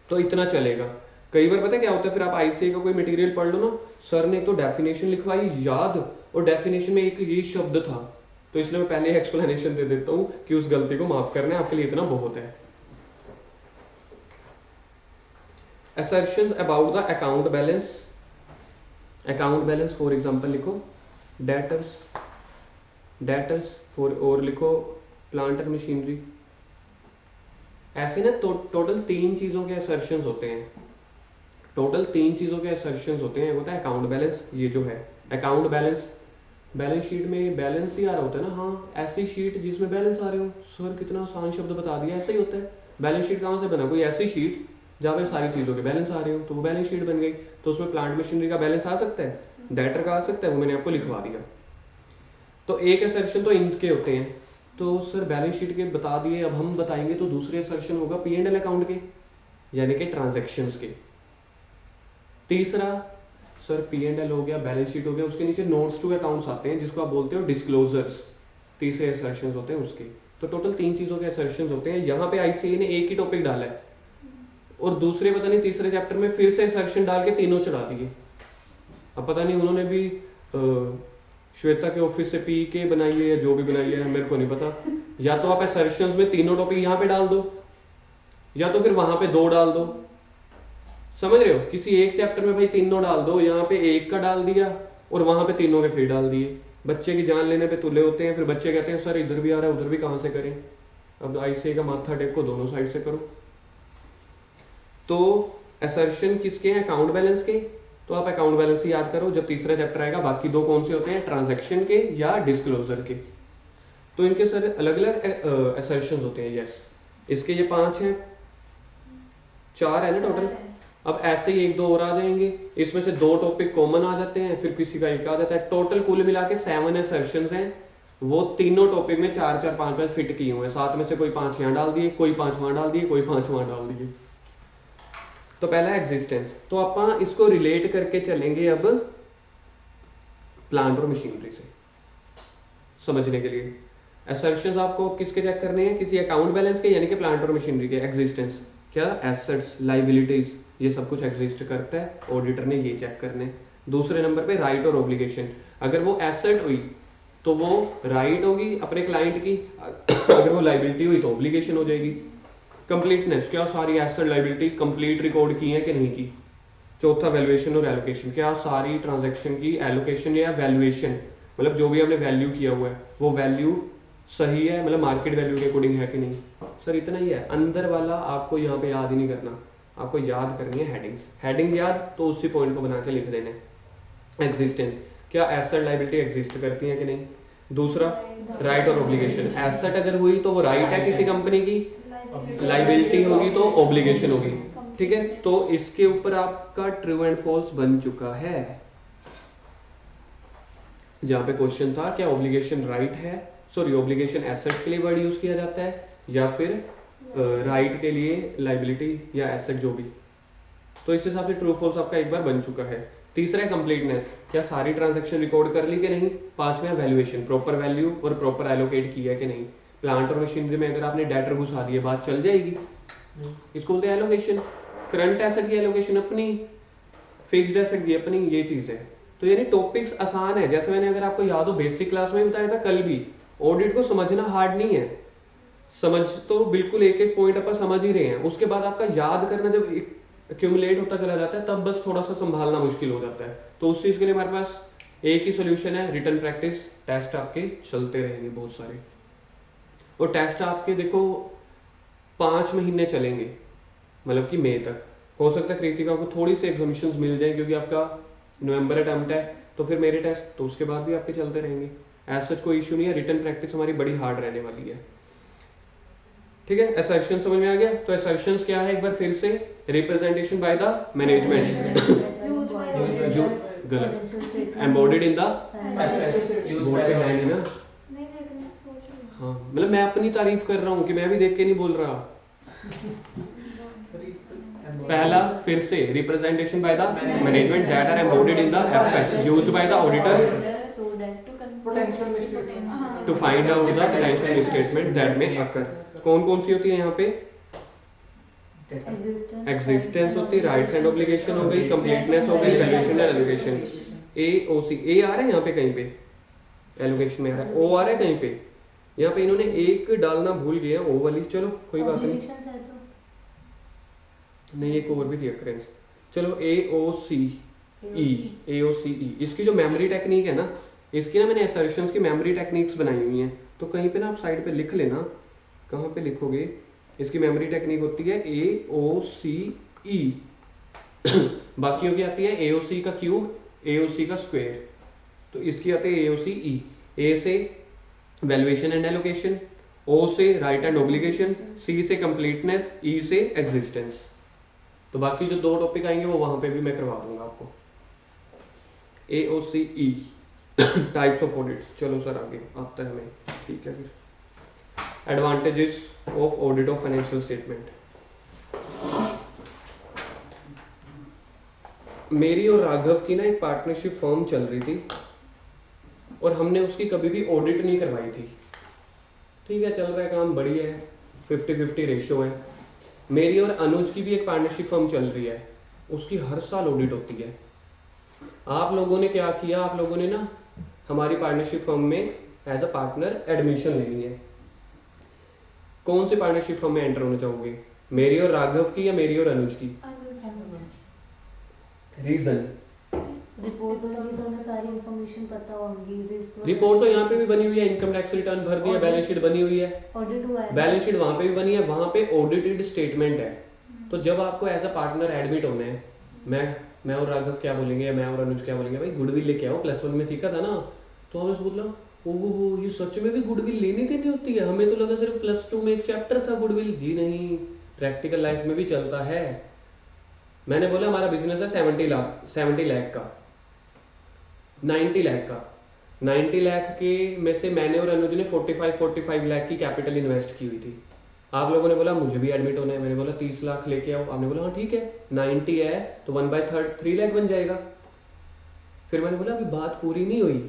तो इतना चलेगा। कई बार पता है क्या होता है, फिर आप आईसीआई का कोई मटेरियल पढ़ लो ना, सर ने तो डेफिनेशन लिखवाई याद, और डेफिनेशन में एक ये शब्द था, तो इसलिए मैं पहले एक्सप्लेनेशन दे देता हूँ कि उस गलती को माफ करना है, आपके लिए इतना बहुत है। assertions about the account balance, account balance for example लिखो, डेटर्स फॉर, और लिखो प्लांट एंड मशीनरी। ऐसे ना टोटल तीन चीजों के असर्शंस होते हैं, टोटल तीन चीजों के असर्शंस होते हैं। होता है अकाउंट बैलेंस, ये जो है अकाउंट बैलेंस, बैलेंस शीट में बैलेंस ही आ रहा होता है ना, हाँ ऐसी शीट जिसमें बैलेंस आ रहे हो, सर कितना आसान शब्द बता दिया, ऐसा ही होता है। बैलेंस शीट कहाँ से बना, कोई ऐसी शीट जहाँ पे सारी चीजों के बैलेंस आ रहे हो, तो वो बैलेंस शीट बन गई। तो उसमें प्लांट मशीनरी का बैलेंस आ सकता है, दैटर का आ सकता है, वो मैंने आपको लिखवा दिया। तो एक असर्शन तो इनके होते हैं, तो सर बैलेंस शीट के बता दिए, अब हम बताएंगे तो दूसरे असर्शन होगा पी एंड एल अकाउंट के, यानी कि ट्रांजैक्शंस के। तीसरा सर पी एंड एल हो गया, बैलेंस शीट हो गया, उसके नीचे नोट्स टू अकाउंट्स आते हैं जिसको आप बोलते हो डिस्क्लोजर्स, तीसरे असर्शंस होते हैं उसके। तो टोटल 3 चीजों के असर्शंस होते हैं। यहाँ पे आईसीए ने एक ही टॉपिक डाला है और दूसरे पता नहीं तीसरे चैप्टर में फिर से असर्शन डाल के तीनों चढ़ा दिए। अब पता नहीं उन्होंने भी श्वेता के ऑफिस से पी के बनाई है या जो भी बनाई है मेरे को नहीं पता। या तो आप असर्शंस में तीनों टॉपिक यहाँ पे डाल दो, या तो फिर वहां पे 2 डाल दो। समझ रहे हो, किसी एक चैप्टर में भाई तीनों डाल दो, यहाँ पे एक का डाल दिया और वहां पे तीनों के फिर डाल दिए। बच्चे की जान लेने पे तुले होते हैं, फिर बच्चे कहते हैं सर इधर भी आ रहा है उधर भी कहां से करें। अब आईसीए का माथा टेक को दोनों साइड से करो। तो असर्शन किसके हैं, अकाउंट बैलेंस के। तो आप अकाउंट बैलेंस ही याद करो जब तीसरा चैप्टर आएगा। बाकी 2 कौन से होते हैं, ट्रांजैक्शन के या डिस्क्लोजर के। तो इनके सर अलग अलग असर्शन होते हैं। यस, इसके ये 5 हैं, 4 है ना टोटल। अब ऐसे ही 1-2 और आ जाएंगे, इसमें से 2 टॉपिक कॉमन आ जाते हैं, फिर किसी का एक आ जाता है। टोटल कुल मिला के 7 असर्शंस हैं, वो तीनों टॉपिक में 4-4 5-5 फिट किए हुए हैं। 7 में से कोई 5 यहाँ डाल दिए, कोई 5 वहां डाल दिए, कोई 5 वहां डाल दिए। तो पहला एग्जिस्टेंस, तो आप इसको रिलेट करके चलेंगे अब प्लांट और मशीनरी से समझने के लिए। असर्शंस आपको किसके चेक करने हैं, किसी अकाउंट बैलेंस के यानी कि प्लांट और मशीनरी के। एग्जिस्टेंस क्या, एसेट्स लाइबिलिटीज ये सब कुछ एग्जिस्ट करता है, ऑडिटर ने ये चेक करने। दूसरे नंबर पे राइट और ऑब्लिगेशन, अगर वो एसेट हुई तो वो राइट होगी अपने क्लाइंट की, अगर वो लाइबिलिटी हुई तो ऑब्लिगेशन हो जाएगी। कंप्लीटनेस, क्या सारी एसेट लाइबिलिटी कंप्लीट रिकॉर्ड की है कि नहीं की। चौथा वैल्यूएशन और एलोकेशन, क्या सारी ट्रांजैक्शन की एलोकेशन या वैल्यूएशन, मतलब जो भी हमने वैल्यू किया हुआ है वो वैल्यू सही है, मतलब मार्केट वैल्यू के अकॉर्डिंग है कि नहीं। सर इतना ही है, अंदर वाला आपको यहाँ पे याद ही नहीं करना, आपको याद करनी है हेडिंग्स। हेडिंग याद तो उसी पॉइंट को बना के लिख देने। एग्जिस्टेंस, क्या एसेट लाइबिलिटी एग्जिस्ट करती है कि नहीं। दूसरा राइट और ऑब्लिगेशन, एसेट अगर हुई तो वो राइट है किसी कंपनी की, लाइबिलिटी होगी तो ऑब्लिगेशन होगी। ठीक है, तो इसके ऊपर आपका ट्रू एंड फॉल्स बन चुका है। जहां पे क्वेश्चन था क्या ऑब्लिगेशन राइट है, सॉरी ऑब्लिगेशन एसेट के लिए वर्ड यूज किया जाता है या फिर राइट के लिए लाइबिलिटी या एसेट जो भी। तो इस हिसाब से ट्रू फॉल्स आपका एक बार बन चुका है। तीसरा है कंप्लीटनेस, क्या सारी ट्रांजैक्शन रिकॉर्ड कर ली कि नहीं। पांचवा वैल्यूएशन, प्रॉपर वैल्यू और प्रॉपर एलोकेट किया कि नहीं। प्लांट और मशीनरी में अगर आपने डेटर घुसा दिए बात चल जाएगी, इसको बोलते हैं एलोकेशन। करंट एसेट की एलोकेशन अपनी, फिक्स्ड एसेट की अपनी, ये चीज है। तो यानी टॉपिक्स आसान है, जैसे मैंने अगर आपको याद हो बेसिक क्लास में बताया था कल भी, ऑडिट को समझना हार्ड नहीं है, समझ तो बिल्कुल एक एक पॉइंट अपन समझ ही रहे हैं। उसके बाद आपका याद करना जब एक्यूमुलेट होता चला जाता है तब बस थोड़ा सा संभालना मुश्किल हो जाता है। तो उस चीज के लिए हमारे पास एक ही सोल्यूशन है, रिटन प्रैक्टिस। टेस्ट आपके चलते रहेंगे बहुत सारे, और टेस्ट आपके देखो 5 महीने चलेंगे, मतलब कि मई तक। हो सकता है कृतिका को थोड़ी सी एग्जामिशंस मिल जाए क्योंकि आपका नवंबर अटेम्प्ट है, तो फिर मेरे टेस्ट तो उसके बाद भी आपके चलते रहेंगे। ऐसा कोई इशू नहीं है, रिटन प्रैक्टिस हमारी बड़ी हार्ड रहने वाली है। ठीक है, असर्शन समझ में आ गया। तो असर्शंस क्या है एक बार फिर से, रिप्रेजेंटेशन बाय द मैनेजमेंट, गलत, एम्बॉडिड इन द बोर्ड पे है नहीं ना। हाँ, मतलब मैं अपनी तारीफ कर रहा हूँ कि मैं भी देख के नहीं बोल रहा। पहला फिर से, representation by the management that are embodied in the FS used by the auditor to find out the potential misstatement that may occur. कौन कौन सी होती है यहाँ पे, एग्जिस्टेंस होती है, राइट्स एंड ऑब्लिगेशन हो गई, कंप्लीटनेस हो गई, वैल्यूएशन एंड एलोकेशन। एओसी, ए आ रहा है यहाँ पे कहीं पे, एलोकेशन में आ रहा है, ओ आ रहा है कहीं पे। यहाँ पे इन्होंने एक डालना भूल गया, ओ वाली, चलो कोई बात नहीं, नहीं एक और भी थी अक्रेंस। चलो एओसी ई, एओसी ई, इसकी जो मेमोरी टेक्निक है ना, इसकी ना मैंने असर्शंस की मेमोरी टेक्निक्स बनाई हुई हैं, तो कहीं पे ना आप साइड पे लिख लेना। कहाँ पे लिखोगे, इसकी मेमोरी टेक्निक होती है एओसी ई, बाकियों की आती है एओसी का क्यूब, एओसी का स्क्वायर, तो इसकी आती है एओसी ई। ए से वैल्यूएशन एंड एलोकेशन, ओ से राइट एंड ऑब्लिगेशन, सी से कंप्लीटनेस, ई से एग्जिस्टेंस। तो बाकी जो 2 टॉपिक आएंगे वो वहां पे भी मैं करवा दूंगा आपको। AOCE types of audit. चलो सर आगे आता है हमें, ठीक है फिर। Advantages of audit of financial statement. मेरी और राघव की ना एक पार्टनरशिप फर्म चल रही थी और हमने उसकी कभी भी ऑडिट नहीं करवाई थी। ठीक है, चल रहा है काम, बढ़िया है, 50-50 रेशियो है। मेरी और अनुज की भी एक पार्टनरशिप फर्म चल रही है, उसकी हर साल ऑडिट होती है। आप लोगों ने क्या किया, आप लोगों ने ना हमारी पार्टनरशिप फर्म में एज अ पार्टनर एडमिशन लेनी है। कौन सी पार्टनरशिप फर्म में एंटर होना चाहोगे, मेरी और राघव की या मेरी और अनुज की? रीजन? रिपोर्ट होगी तो हमें सारी इंफॉर्मेशन पता होगी। रिपोर्ट तो यहाँ पे भी बनी हुई है, इनकम टैक्स रिटर्न भर दिया, बैलेंस शीट बनी हुई है, ऑडिट हुआ है, बैलेंस शीट वहां पे भी बनी है, वहां पे ऑडिटेड स्टेटमेंट है। तो जब आपको एज अ पार्टनर एडमिट होना है, मैं और राघव क्या बोलेंगे, मैं और अनुज क्या बोलेंगे, भाई गुडविल लेके आओ, +1 में सीखा था ना। तो हमें बोला ओहो ये सच में भी गुडविल लेनी देनी होती है, हमें तो लगा सिर्फ +2 में एक चैप्टर था गुडविल। जी नहीं, प्रैक्टिकल लाइफ में भी चलता है। मैंने बोला हमारा बिजनेस है 70 लाख का, 90 लाख का, 90 लाख के में से मैंने और अनुज ने 45 लाख की कैपिटल इन्वेस्ट की हुई थी। आप लोगों ने बोला मुझे भी एडमिट होना है, मैंने बोला 30 लाख लेके आओ, आपने बोला हाँ ठीक है, 90 है तो 1/3 3 लाख बन जाएगा। फिर मैंने बोला अभी बात पूरी नहीं हुई,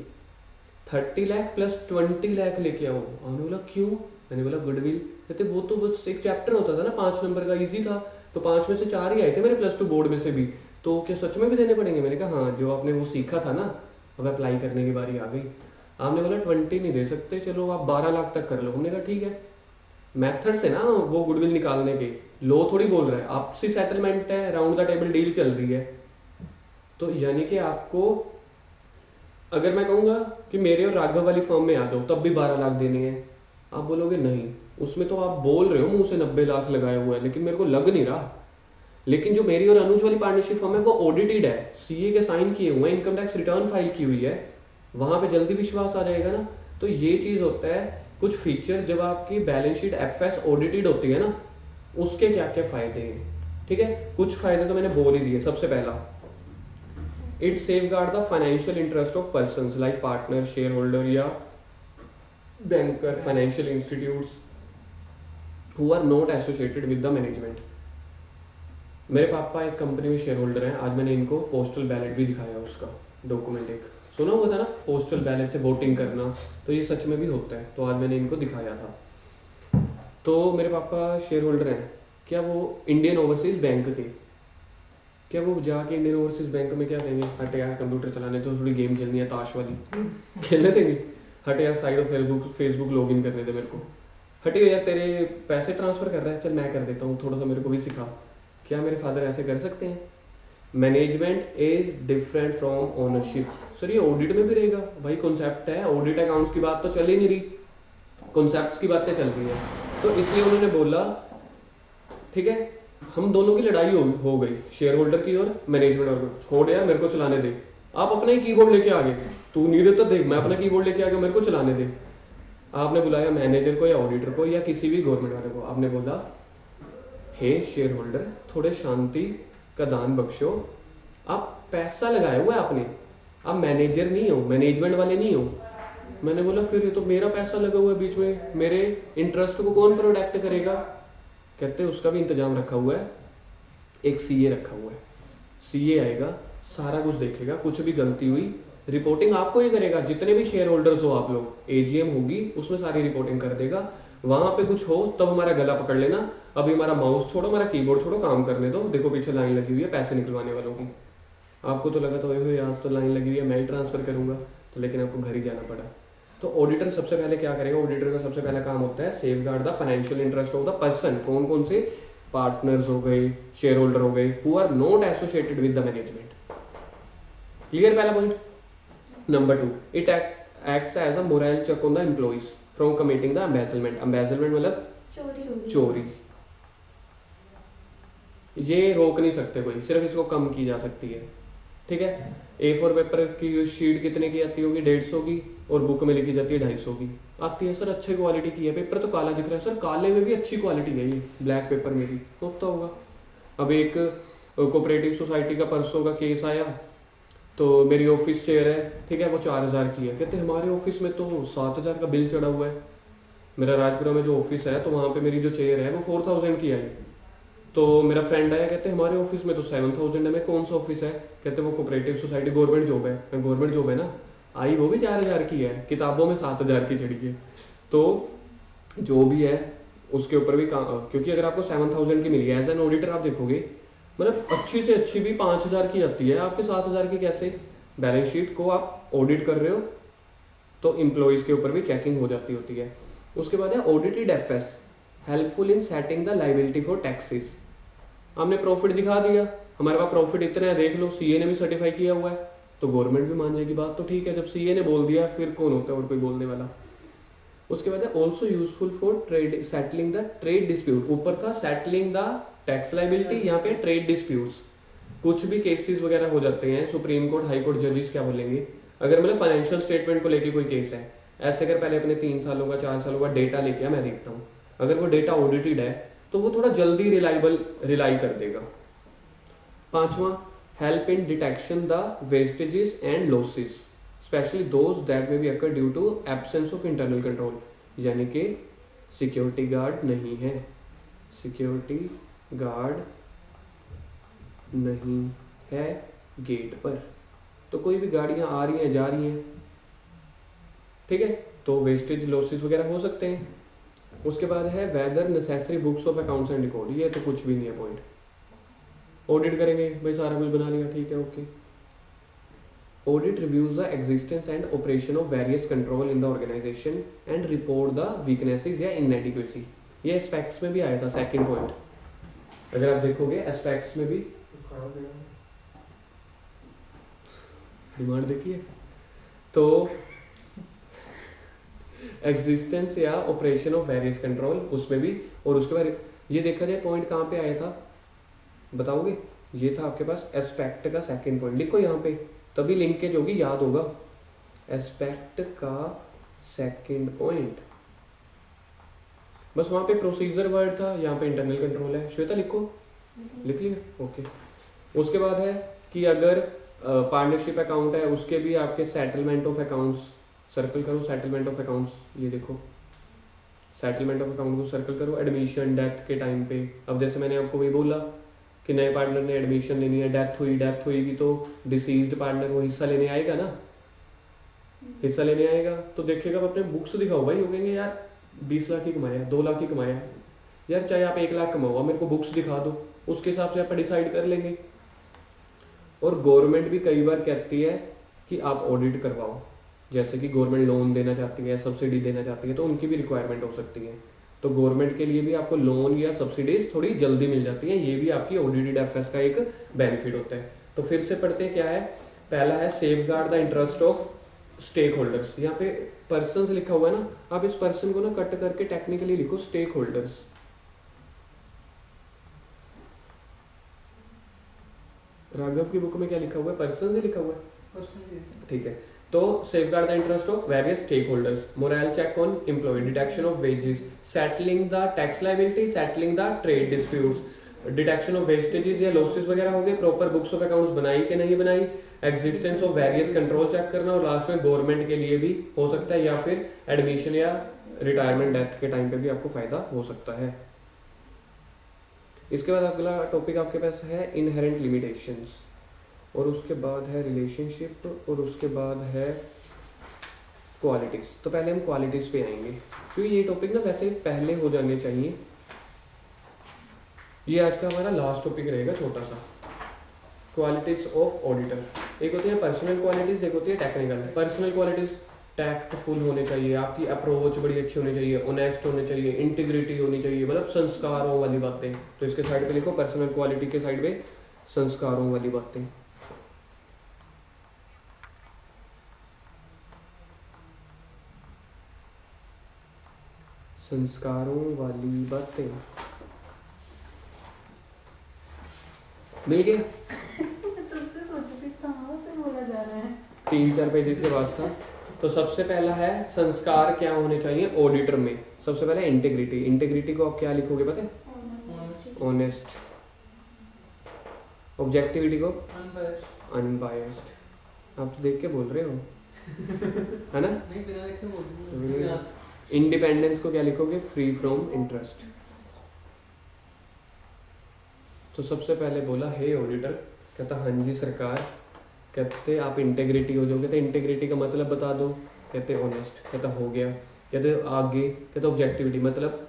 30 लाख + 20 लाख लेके आओ। आपने बोला क्यों? मैंने बोला गुडविल। कहते वो तो बस एक चैप्टर होता था ना 5 नंबर का, इजी था, तो 5 में से 4 ही आए थे मेरे +2 बोर्ड में से भी, तो क्या सच में भी देने पड़ेंगे? मैंने कहा हाँ, जो आपने वो सीखा था ना, अब अप्लाई करने की बारी आ गई। आपने बोला 20 नहीं दे सकते, चलो आप 12 लाख तक कर लो। हमने कहा ठीक है। मेथड से ना वो गुडविल निकालने के, लो थोड़ी बोल रहा है, आपसी सेटलमेंट है, राउंड द टेबल डील चल रही है। तो यानी कि आपको, अगर मैं कहूँगा कि मेरे और राघव वाली फर्म में आ जाओ तब भी 12 लाख देने हैं, आप बोलोगे नहीं, उसमें तो आप बोल रहे हो मुंह से 90 लाख लगाया हुआ है, लेकिन मेरे को लग नहीं रहा। लेकिन जो मेरी और अनुज वाली पार्टनरशिप फर्म है वो ऑडिटेड है, सीए के साइन किए हुए हैं, इनकम टैक्स रिटर्न फाइल की हुई है, वहां पे जल्दी विश्वास आ जाएगा ना। तो ये चीज होता है, कुछ फीचर जब आपकी बैलेंस शीट एफएस ऑडिटेड होती है ना, उसके क्या क्या फायदे हैं। ठीक है, कुछ फायदे तो मैंने बोल ही दिए। सबसे पहला, it safeguard the financial interest of persons like partner, shareholder या banker, financial institutes who are not associated with the management. मेरे पापा एक कंपनी में शेयर होल्डर हैं, आज मैंने इनको पोस्टल बैलेट भी दिखाया, उसका डॉक्यूमेंट एक सुना हुआ था ना, पोस्टल बैलेट से वोटिंग करना, तो ये सच में भी होता है, तो आज मैंने इनको दिखाया था। तो मेरे पापा शेयर होल्डर हैं, क्या वो इंडियन ओवरसीज बैंक के, क्या वो जाके इंडियन ओवरसीज बैंक में क्या कहेंगे, हट यार कंप्यूटर चलाने तो थोड़ी गेम खेलनी है ताश वाली, खेलने देंगे? हट यार side of Facebook log in करने दे मेरे को, हटियो यार तेरे पैसे ट्रांसफर कर रहा है, चल मैं कर देता हूँ, थोड़ा सा मेरे को भी सिखा। क्या मेरे फादर ऐसे कर सकते हैं? Management is different from ownership. Sir ये ऑडिट में भी रहेगा? भाई कॉन्सेप्ट है, ऑडिट अकाउंट्स की बात तो चल ही नहीं रही, कॉन्सेप्ट्स की बातें चल रही है। तो इसलिए उन्होंने बोला ठीक है, हम दोनों की लड़ाई हो गई, शेयर होल्डर की और मैनेजमेंट और छोड़ यार मेरे को चलाने दे, आप अपना ही कीबोर्ड लेके आ गए, तू नहीं देता देख मैं अपना कीबोर्ड लेके आ गया, मेरे को चलाने दे। आपने बुलाया मैनेजर को या ऑडिटर को या किसी भी गवर्नमेंट वाले को, आपने बोला हे शेयर होल्डर थोड़े शांति का दान बख्शो, आप पैसा लगाया हुआ है आपने, आप मैनेजर नहीं हो, मैनेजमेंट वाले नहीं हो। मैंने बोला फिर ये तो मेरा पैसा लगा हुआ है बीच में, मेरे इंटरेस्ट को कौन प्रोटेक्ट करेगा? कहते हैं उसका भी इंतजाम रखा हुआ है, एक सीए रखा हुआ है, सीए आएगा सारा कुछ देखेगा, कुछ भी गलती हुई रिपोर्टिंग आपको ही करेगा, जितने भी शेयर होल्डर्स हो आप लोग, एजीएम होगी उसमें सारी रिपोर्टिंग कर देगा। वहां पे कुछ हो तब हमारा गला पकड़ लेना, अभी हमारा माउस छोड़ो, हमारा कीबोर्ड छोड़ो, काम करने दो, देखो पीछे लाइन लगी हुई है पैसे निकलवाने वालों की। आपको तो लगा था आज तो लाइन लगी हुई है मैं ही ट्रांसफर करूंगा, तो लेकिन आपको घर ही जाना पड़ा। तो ऑडिटर सबसे पहले क्या करेगा, ऑडिटर का सबसे पहला काम होता है safe guard the financial interest of the person. कौन कौन से? पार्टनर्स हो गए, शेयर होल्डर हो गए, who are not associated with the management. Clear पहला point. Number 2, it acts as a moral check on the employees from committing the embezzlement. Embezzlement मतलब चोरी। ये रोक नहीं सकते कोई, सिर्फ इसको कम की जा सकती है। ठीक है, A4 पेपर की शीट कितने की आती होगी? 150 की, और बुक में लिखी जाती है 250 की आती है। सर अच्छी क्वालिटी की है, पेपर तो काला दिख रहा है। सर काले में भी अच्छी क्वालिटी है, ये ब्लैक पेपर में भी होता होगा। अब एक कोऑपरेटिव सोसाइटी का परसों का केस आया, तो मेरी ऑफिस चेयर है, ठीक है, वो 4000 की है। कहते हमारे ऑफिस में तो 7000 का बिल चढ़ा हुआ है। मेरा राजपुरा में जो ऑफिस है तो वहाँ पे मेरी जो चेयर है वो 4000 की आई। तो मेरा फ्रेंड आया, कहते हमारे ऑफिस में तो 7000 है। मैं कौन सा ऑफिस है? कहते वो कोऑपरेटिव सोसाइटी गवर्नमेंट जॉब है। मैं गवर्नमेंट जॉब है ना, आई वो भी 4000 की है, किताबों में 7000 की चढ़ी है। तो जो भी है उसके ऊपर भी क्योंकि अगर आपको 7000 की मिली है एज एन ऑडिटर, आप देखोगे मतलब अच्छी से अच्छी भी 5000 की आती है, आपके 7000 की कैसे? बैलेंस शीट को आप ऑडिट कर रहे हो तो एम्प्लॉइज के ऊपर भी चेकिंग हो जाती होती है। उसके बाद है audited FS, helpful in setting the liability for taxes. हमने प्रॉफिट दिखा दिया, हमारे पास प्रॉफिट इतना है, देख लो सीए ने भी सर्टिफाई किया हुआ है तो गवर्नमेंट भी मान जाएगी बात। तो ठीक है, जब सीए ने बोल दिया फिर कौन होता है और कोई बोलने वाला। उसके बाद है also useful for trade settling the trade dispute. ऊपर था सेटलिंग द टैक्स लाइबिलिटी, यहाँ पे ट्रेड डिस्प्यूट्स। कुछ भी केसेस वगैरह हो जाते हैं, सुप्रीम कोर्ट हाई कोर्ट जजेस क्या बोलेंगे, अगर मतलब फाइनेंशियल स्टेटमेंट को लेके कोई केस है, ऐसे कर पहले अपने 3 सालों का 4 सालों का डेटा लेके मैं देखता हूँ, अगर वो डेटा ऑडिटेड है तो वो थोड़ा जल्दी रिलाई कर देगा। पांचवा, help in detection the wastages and losses specially those that may be occur due to absence of internal control. यानी कि सिक्योरिटी गार्ड नहीं है, सिक्योरिटी गार्ड नहीं है गेट पर, तो कोई भी गाड़ियां आ रही हैं जा रही हैं, ठीक है, तो वेस्टेज लॉसेस वगैरह हो सकते हैं। उसके बाद है whether necessary books of accounts and record, ये तो कुछ भी नहीं है पॉइंट। ऑडिट करेंगे भाई, सारा कुछ बना लिया, ठीक है, okay. Audit reviews the existence and operation of various control in the organisation and report the weaknesses या इनएडिक्वेसी। ये एस्पेक्ट्स में भी आया था, सेकंड पॉइंट। अगर आप देखोगे एस्पेक्ट्स में भी डिमांड देखिए, तो एग्जिस्टेंस या ऑपरेशन ऑफ वेरियस कंट्रोल उसमें भी। और उसके बाद ये देखा जाए पॉइंट कहाँ पे आया था, बताओगे? ये था आपके पास एस्पेक्ट का सेकंड पॉइंट, लिखो यहाँ पे, तभी लिंकेज होगी, याद होगा। एस्पेक्ट का सेकंड पॉइंट, बस वहां पे प्रोसीजर वर्ड था, यहाँ पे इंटरनल कंट्रोल है। श्वेता लिखो, लिख लिया, ओके। उसके बाद है कि अगर पार्टनरशिप अकाउंट है उसके भी आपके सेटलमेंट ऑफ अकाउंट्स, सर्कल करो सेटलमेंट ऑफ अकाउंट्स, ये देखो सेटलमेंट ऑफ अकाउंट को सर्कल करो। एडमिशन डेथ के टाइम पे, अब जैसे मैंने आपको वही बोला कि नए पार्टनर ने एडमिशन लेनी है, डेथ हुई तो डिसीज्ड पार्टनर वो हिस्सा लेने आएगा ना, हिस्सा लेने आएगा तो देखेगा अपने बुक्स दिखाओ भाई, हो गएंगे यार 20 लाख ही कमाया, 2 लाख ही कमाया यार, चाहे आप 1 लाख कमाओ मेरे को बुक्स दिखा दो, उसके हिसाब से आप डिसाइड कर लेंगे। और गवर्नमेंट भी कई बार कहती है कि आप ऑडिट करवाओ, जैसे कि गवर्नमेंट लोन देना चाहती है, सब्सिडी देना चाहती है, तो उनकी भी रिक्वायरमेंट हो सकती है। तो गवर्नमेंट के लिए भी आपको लोन या सब्सिडीज थोड़ी जल्दी मिल जाती है, ये भी आपकी ऑडिटेड एफएस का एक बेनिफिट होता है। तो फिर से पढ़ते हैं क्या है। पहला है safeguard the interest of stakeholders. यहाँ पे पर्सन लिखा हुआ है ना, आप इस पर्सन को ना कट करके टेक्निकली लिखो स्टेक होल्डर्स। राघव की बुक में क्या लिखा हुआ है? पर्सन से लिखा हुआ है, ठीक है। तो safeguard the interest of various stakeholders, morale check on employee, detection of wages, settling the tax liability, settling the trade disputes, detection of vestiges या लॉसेस वगैरह हो गए, प्रॉपर बुक्स ऑफ अकाउंट्स बनाई कि नहीं बनाई, existence of various control check करना, और लास्ट में गवर्नमेंट के लिए भी हो सकता है या फिर एडमिशन या रिटायरमेंट डेथ के टाइम पे भी आपको फायदा हो सकता है। इसके बाद अगला टॉपिक आपके पास है इनहेरेंट लिमिटेशंस, और उसके बाद है रिलेशनशिप, और उसके बाद है क्वालिटीज। तो पहले हम क्वालिटीज पे आएंगे क्योंकि ये टॉपिक ना वैसे पहले हो जाने चाहिए। ये आज का हमारा लास्ट टॉपिक रहेगा, छोटा सा। क्वालिटीज ऑफ ऑडिटर, एक होती है पर्सनल क्वालिटीज, एक होती है टेक्निकल। पर्सनल क्वालिटीज टैक्टफुल होने चाहिए, आपकी अप्रोच बड़ी अच्छी होनी चाहिए, ऑनेस्ट होने चाहिए, इंटीग्रिटी होनी चाहिए, मतलब संस्कारों वाली बातें। तो इसके साइड पे लिखो पर्सनल क्वालिटी के साइड पे संस्कारों वाली बातें। संस्कारों वाली बातें मिल गया? 3-4 पेजेस के बाद था। तो सबसे पहला है संस्कार क्या होने चाहिए ऑडिटर में। सबसे पहले इंटीग्रिटी। इंटीग्रिटी को आप क्या लिखोगे पता है? ऑनेस्ट। ऑब्जेक्टिविटी को अनबायस्ड। आप तो देख के बोल रहे हो है ना? नहीं बिना देखे बोल रही हूँ। इंडिपेंडेंस को क्या लिखोगे? Free from interest. तो सबसे पहले बोला हे ऑडिटर, कहता हाँ जी सरकार। कहते आप इंटेग्रिटी हो जाओगे, कहते इंटेग्रिटी का मतलब बता दो, कहते ऑनेस्ट, कहता हो गया। कहते आगे, कहते ऑब्जेक्टिविटी मतलब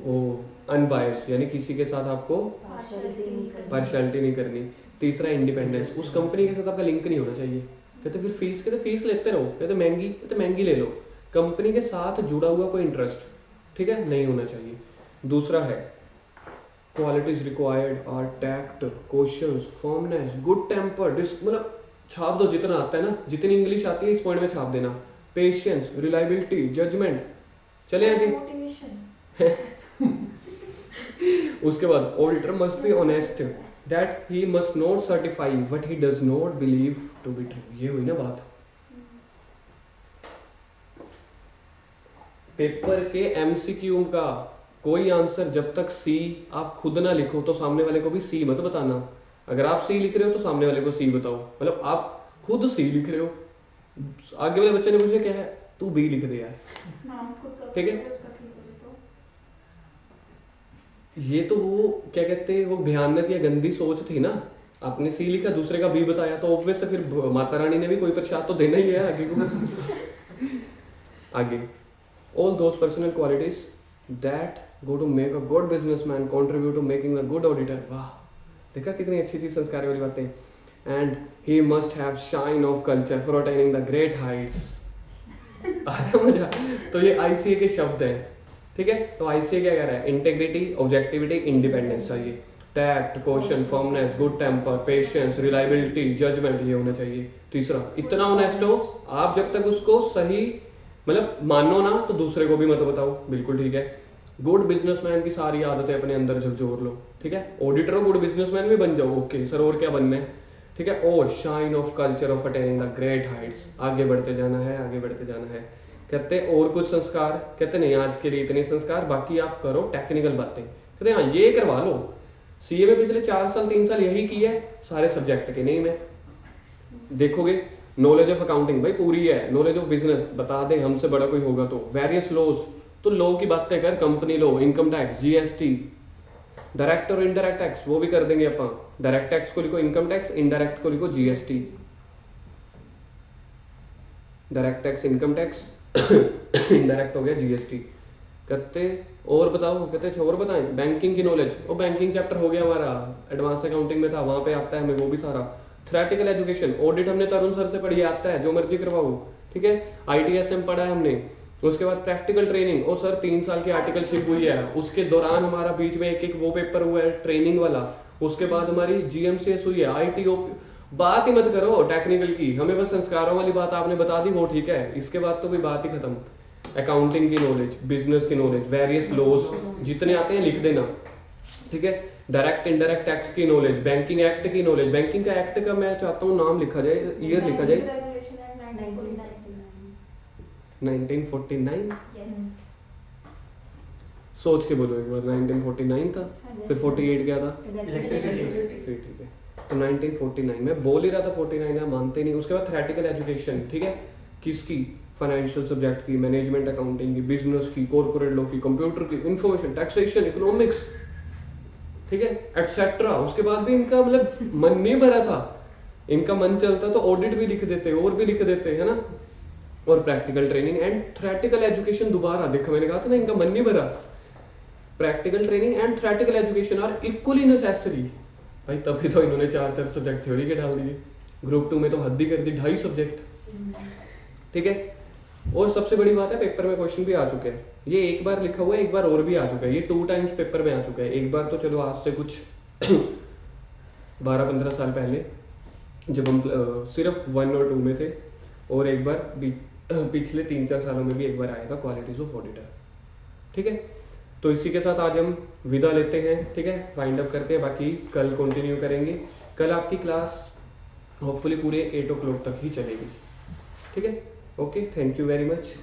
वो अनबायस्ड, यानी किसी के साथ आपको पार्शियलिटी नहीं करनी। तीसरा इंडिपेंडेंस, उस कंपनी के साथ आपका लिंक नहीं होना चाहिए। कहते फिर फीस, कहते फीस लेते रहो, कहते महंगी, कहते महंगी ले लो, कंपनी के साथ जुड़ा हुआ कोई इंटरेस्ट, ठीक है, नहीं होना चाहिए। दूसरा है qualities required are tact, questions, firmness, good temper, मतलब छाप दो जितना आता है ना, जितनी इंग्लिश आती है इस पॉइंट में छाप देना। Patience, reliability, judgement. चले आगे। उसके बाद auditor must be honest that he must not certify what he does not believe to be true. ये हुई ना बात। पेपर के एमसीक्यू का कोई आंसर जब तक सी आप खुद ना लिखो तो सामने वाले को भी सी मत बताना। अगर आप सी लिख रहे हो तो सामने वाले को सी बताओ, मतलब आप खुद सी लिख रहे हो, आगे वाले बच्चे ने पूछा क्या है, तू बी लिख दे यार, ठीक है। ये तो वो क्या कहते हैं, वो भयानक या गंदी सोच थी ना। आपने सी लिखा, दूसरे का बी बताया, तो ऑब्वियस है फिर माता रानी ने भी कोई प्रसाद तो देना ही है आगे को। आगे, all those personal qualities that go to make a good businessman, contribute to making a good auditor। वाह, देखा कितनी अच्छी चीज संस्कार वाली बातें। And he must have shine of culture for attaining the great heights। आया मजा? तो ये ICA के शब्द हैं, ठीक है। तो ICA क्या कह रहा है? इंटेग्रिटी, ऑब्जेक्टिविटी, इंडिपेंडेंस चाहिए, tact, question, firmness, good temper, patience, reliability, judgement, ये होना चाहिए। तीसरा, इतना ऑनेस्ट हो आप जब तक उसको सही मतलब मानो ना तो दूसरे को भी मत बताओ, बिल्कुल ठीक है। गुड बिजनेसमैन की सारी आदतें अपने अंदर झकझोर लो, ठीक है। ऑडिटर हो, गुड बिजनेसमैन भी बन जाओ, ओके सर और क्या बनना है, ठीक है। और shine of culture of attaining the great Heights, आगे बढ़ते जाना है, आगे बढ़ते जाना है। कहते और कुछ संस्कार, कहते नहीं आज के लिए इतने संस्कार, बाकी आप करो टेक्निकल बातें। कहते हाँ ये करवा लो, सीए में पिछले 4 साल 3 साल यही की है सारे सब्जेक्ट के, नहीं मैं देखोगे नॉलेज ऑफ अकाउंटिंग भाई पूरी है, नॉलेज ऑफ बिजनेस बता दे हमसे बड़ा कोई होगा तो, वेरियस लॉज तो लॉ की बातें कर, company law, income tax, GST, direct और इनडायरेक्ट टैक्स वो भी कर देंगे अपन। डायरेक्ट टैक्स को लिखो इनकम टैक्स, इनडायरेक्ट को लिखो GST. Direct tax income tax, indirect हो गया जीएसटी। कहते और बताओ, कहते और बताएं बैंकिंग की नॉलेज, वो बैंकिंग चैप्टर हो गया हमारा, एडवांस अकाउंटिंग में था, वहां पे आता है हमें वो भी सारा। थ्योरेटिकल एजुकेशन, ऑडिट हमने तरुण सर से पढ़ी, आता है जो मर्जी करवाओ, ठीक है। आईटीएसएम पढ़ा है हमने। उसके बाद प्रैक्टिकल ट्रेनिंग, और सर 3 साल की आर्टिकलशिप हुई है, उसके दौरान हमारा बीच में एक वो पेपर हुआ है ट्रेनिंग वाला। उसके बाद हमारी जीएमसीएस हुई है, आईटीओ। बात ही मत करो टेक्निकल की, हमें बस संस्कारों वाली बात आपने बता दी वो ठीक है, इसके बाद तो कोई बात ही खत्म। अकाउंटिंग की नॉलेज, बिजनेस की नॉलेज, वेरियस लॉज जितने आते हैं लिख देना, ठीक है। डायरेक्ट इनडायरेक्ट टैक्स की नॉलेज, बैंकिंग एक्ट की नॉलेज, बैंकिंग का एक्ट का मैं चाहता हूँ नाम लिखा जाए, ईयर लिखा जाए 1949। सोच के बोलो एक बार, 1949 था, फिर 48 क्या था, फिर ठीक है। तो 1949 में बोल ही रहा था, 49 है मानते नहीं। उसके बाद थ्योरेटिकल एजुकेशन, ठीक है, किसकी, फाइनेंशियल सब्जेक्ट की, मैनेजमेंट अकाउंटिंग की, बिजनेस की, कॉर्पोरेट लॉ की, कंप्यूटर की, इंफॉर्मेशन टैक्सेशन, इकोनॉमिक्स, ठीक है, एटसेट्रा। उसके बाद भी इनका मतलब मन नहीं भरा था, इनका मन चलता तो ऑडिट भी लिख देते और भी लिख देते, है ना। और practical training and theoretical education, दोबारा देखो मैंने कहा था ना इनका मन नहीं भरा। Practical training and theoretical education are equally necessary. भाई तभी तो इन्होंने 4 सब्जेक्ट थ्योरी के डाल दिए। ग्रुप 2 में तो हद ही कर दी, 2.5 सब्जेक्ट, ठीक है। और सबसे बड़ी बात है पेपर में क्वेश्चन भी आ चुके हैं, ये एक बार लिखा हुआ है, एक बार और भी आ चुका है, ये 2 टाइम्स पेपर में आ चुका है। एक बार तो चलो आज से कुछ 12-15 साल पहले जब हम सिर्फ 1 और 2 में थे, और एक बार पिछले 3-4 सालों में भी एक बार आया था क्वालिटीज ऑफ ऑडिटर, ठीक है। तो इसी के साथ आज हम विदा लेते हैं, ठीक है, वाइंड अप करते हैं, बाकी कल कंटिन्यू करेंगे। कल आपकी क्लास होपफुली पूरे 8 o'clock तक ही चलेगी, ठीक है। Okay, thank you very much.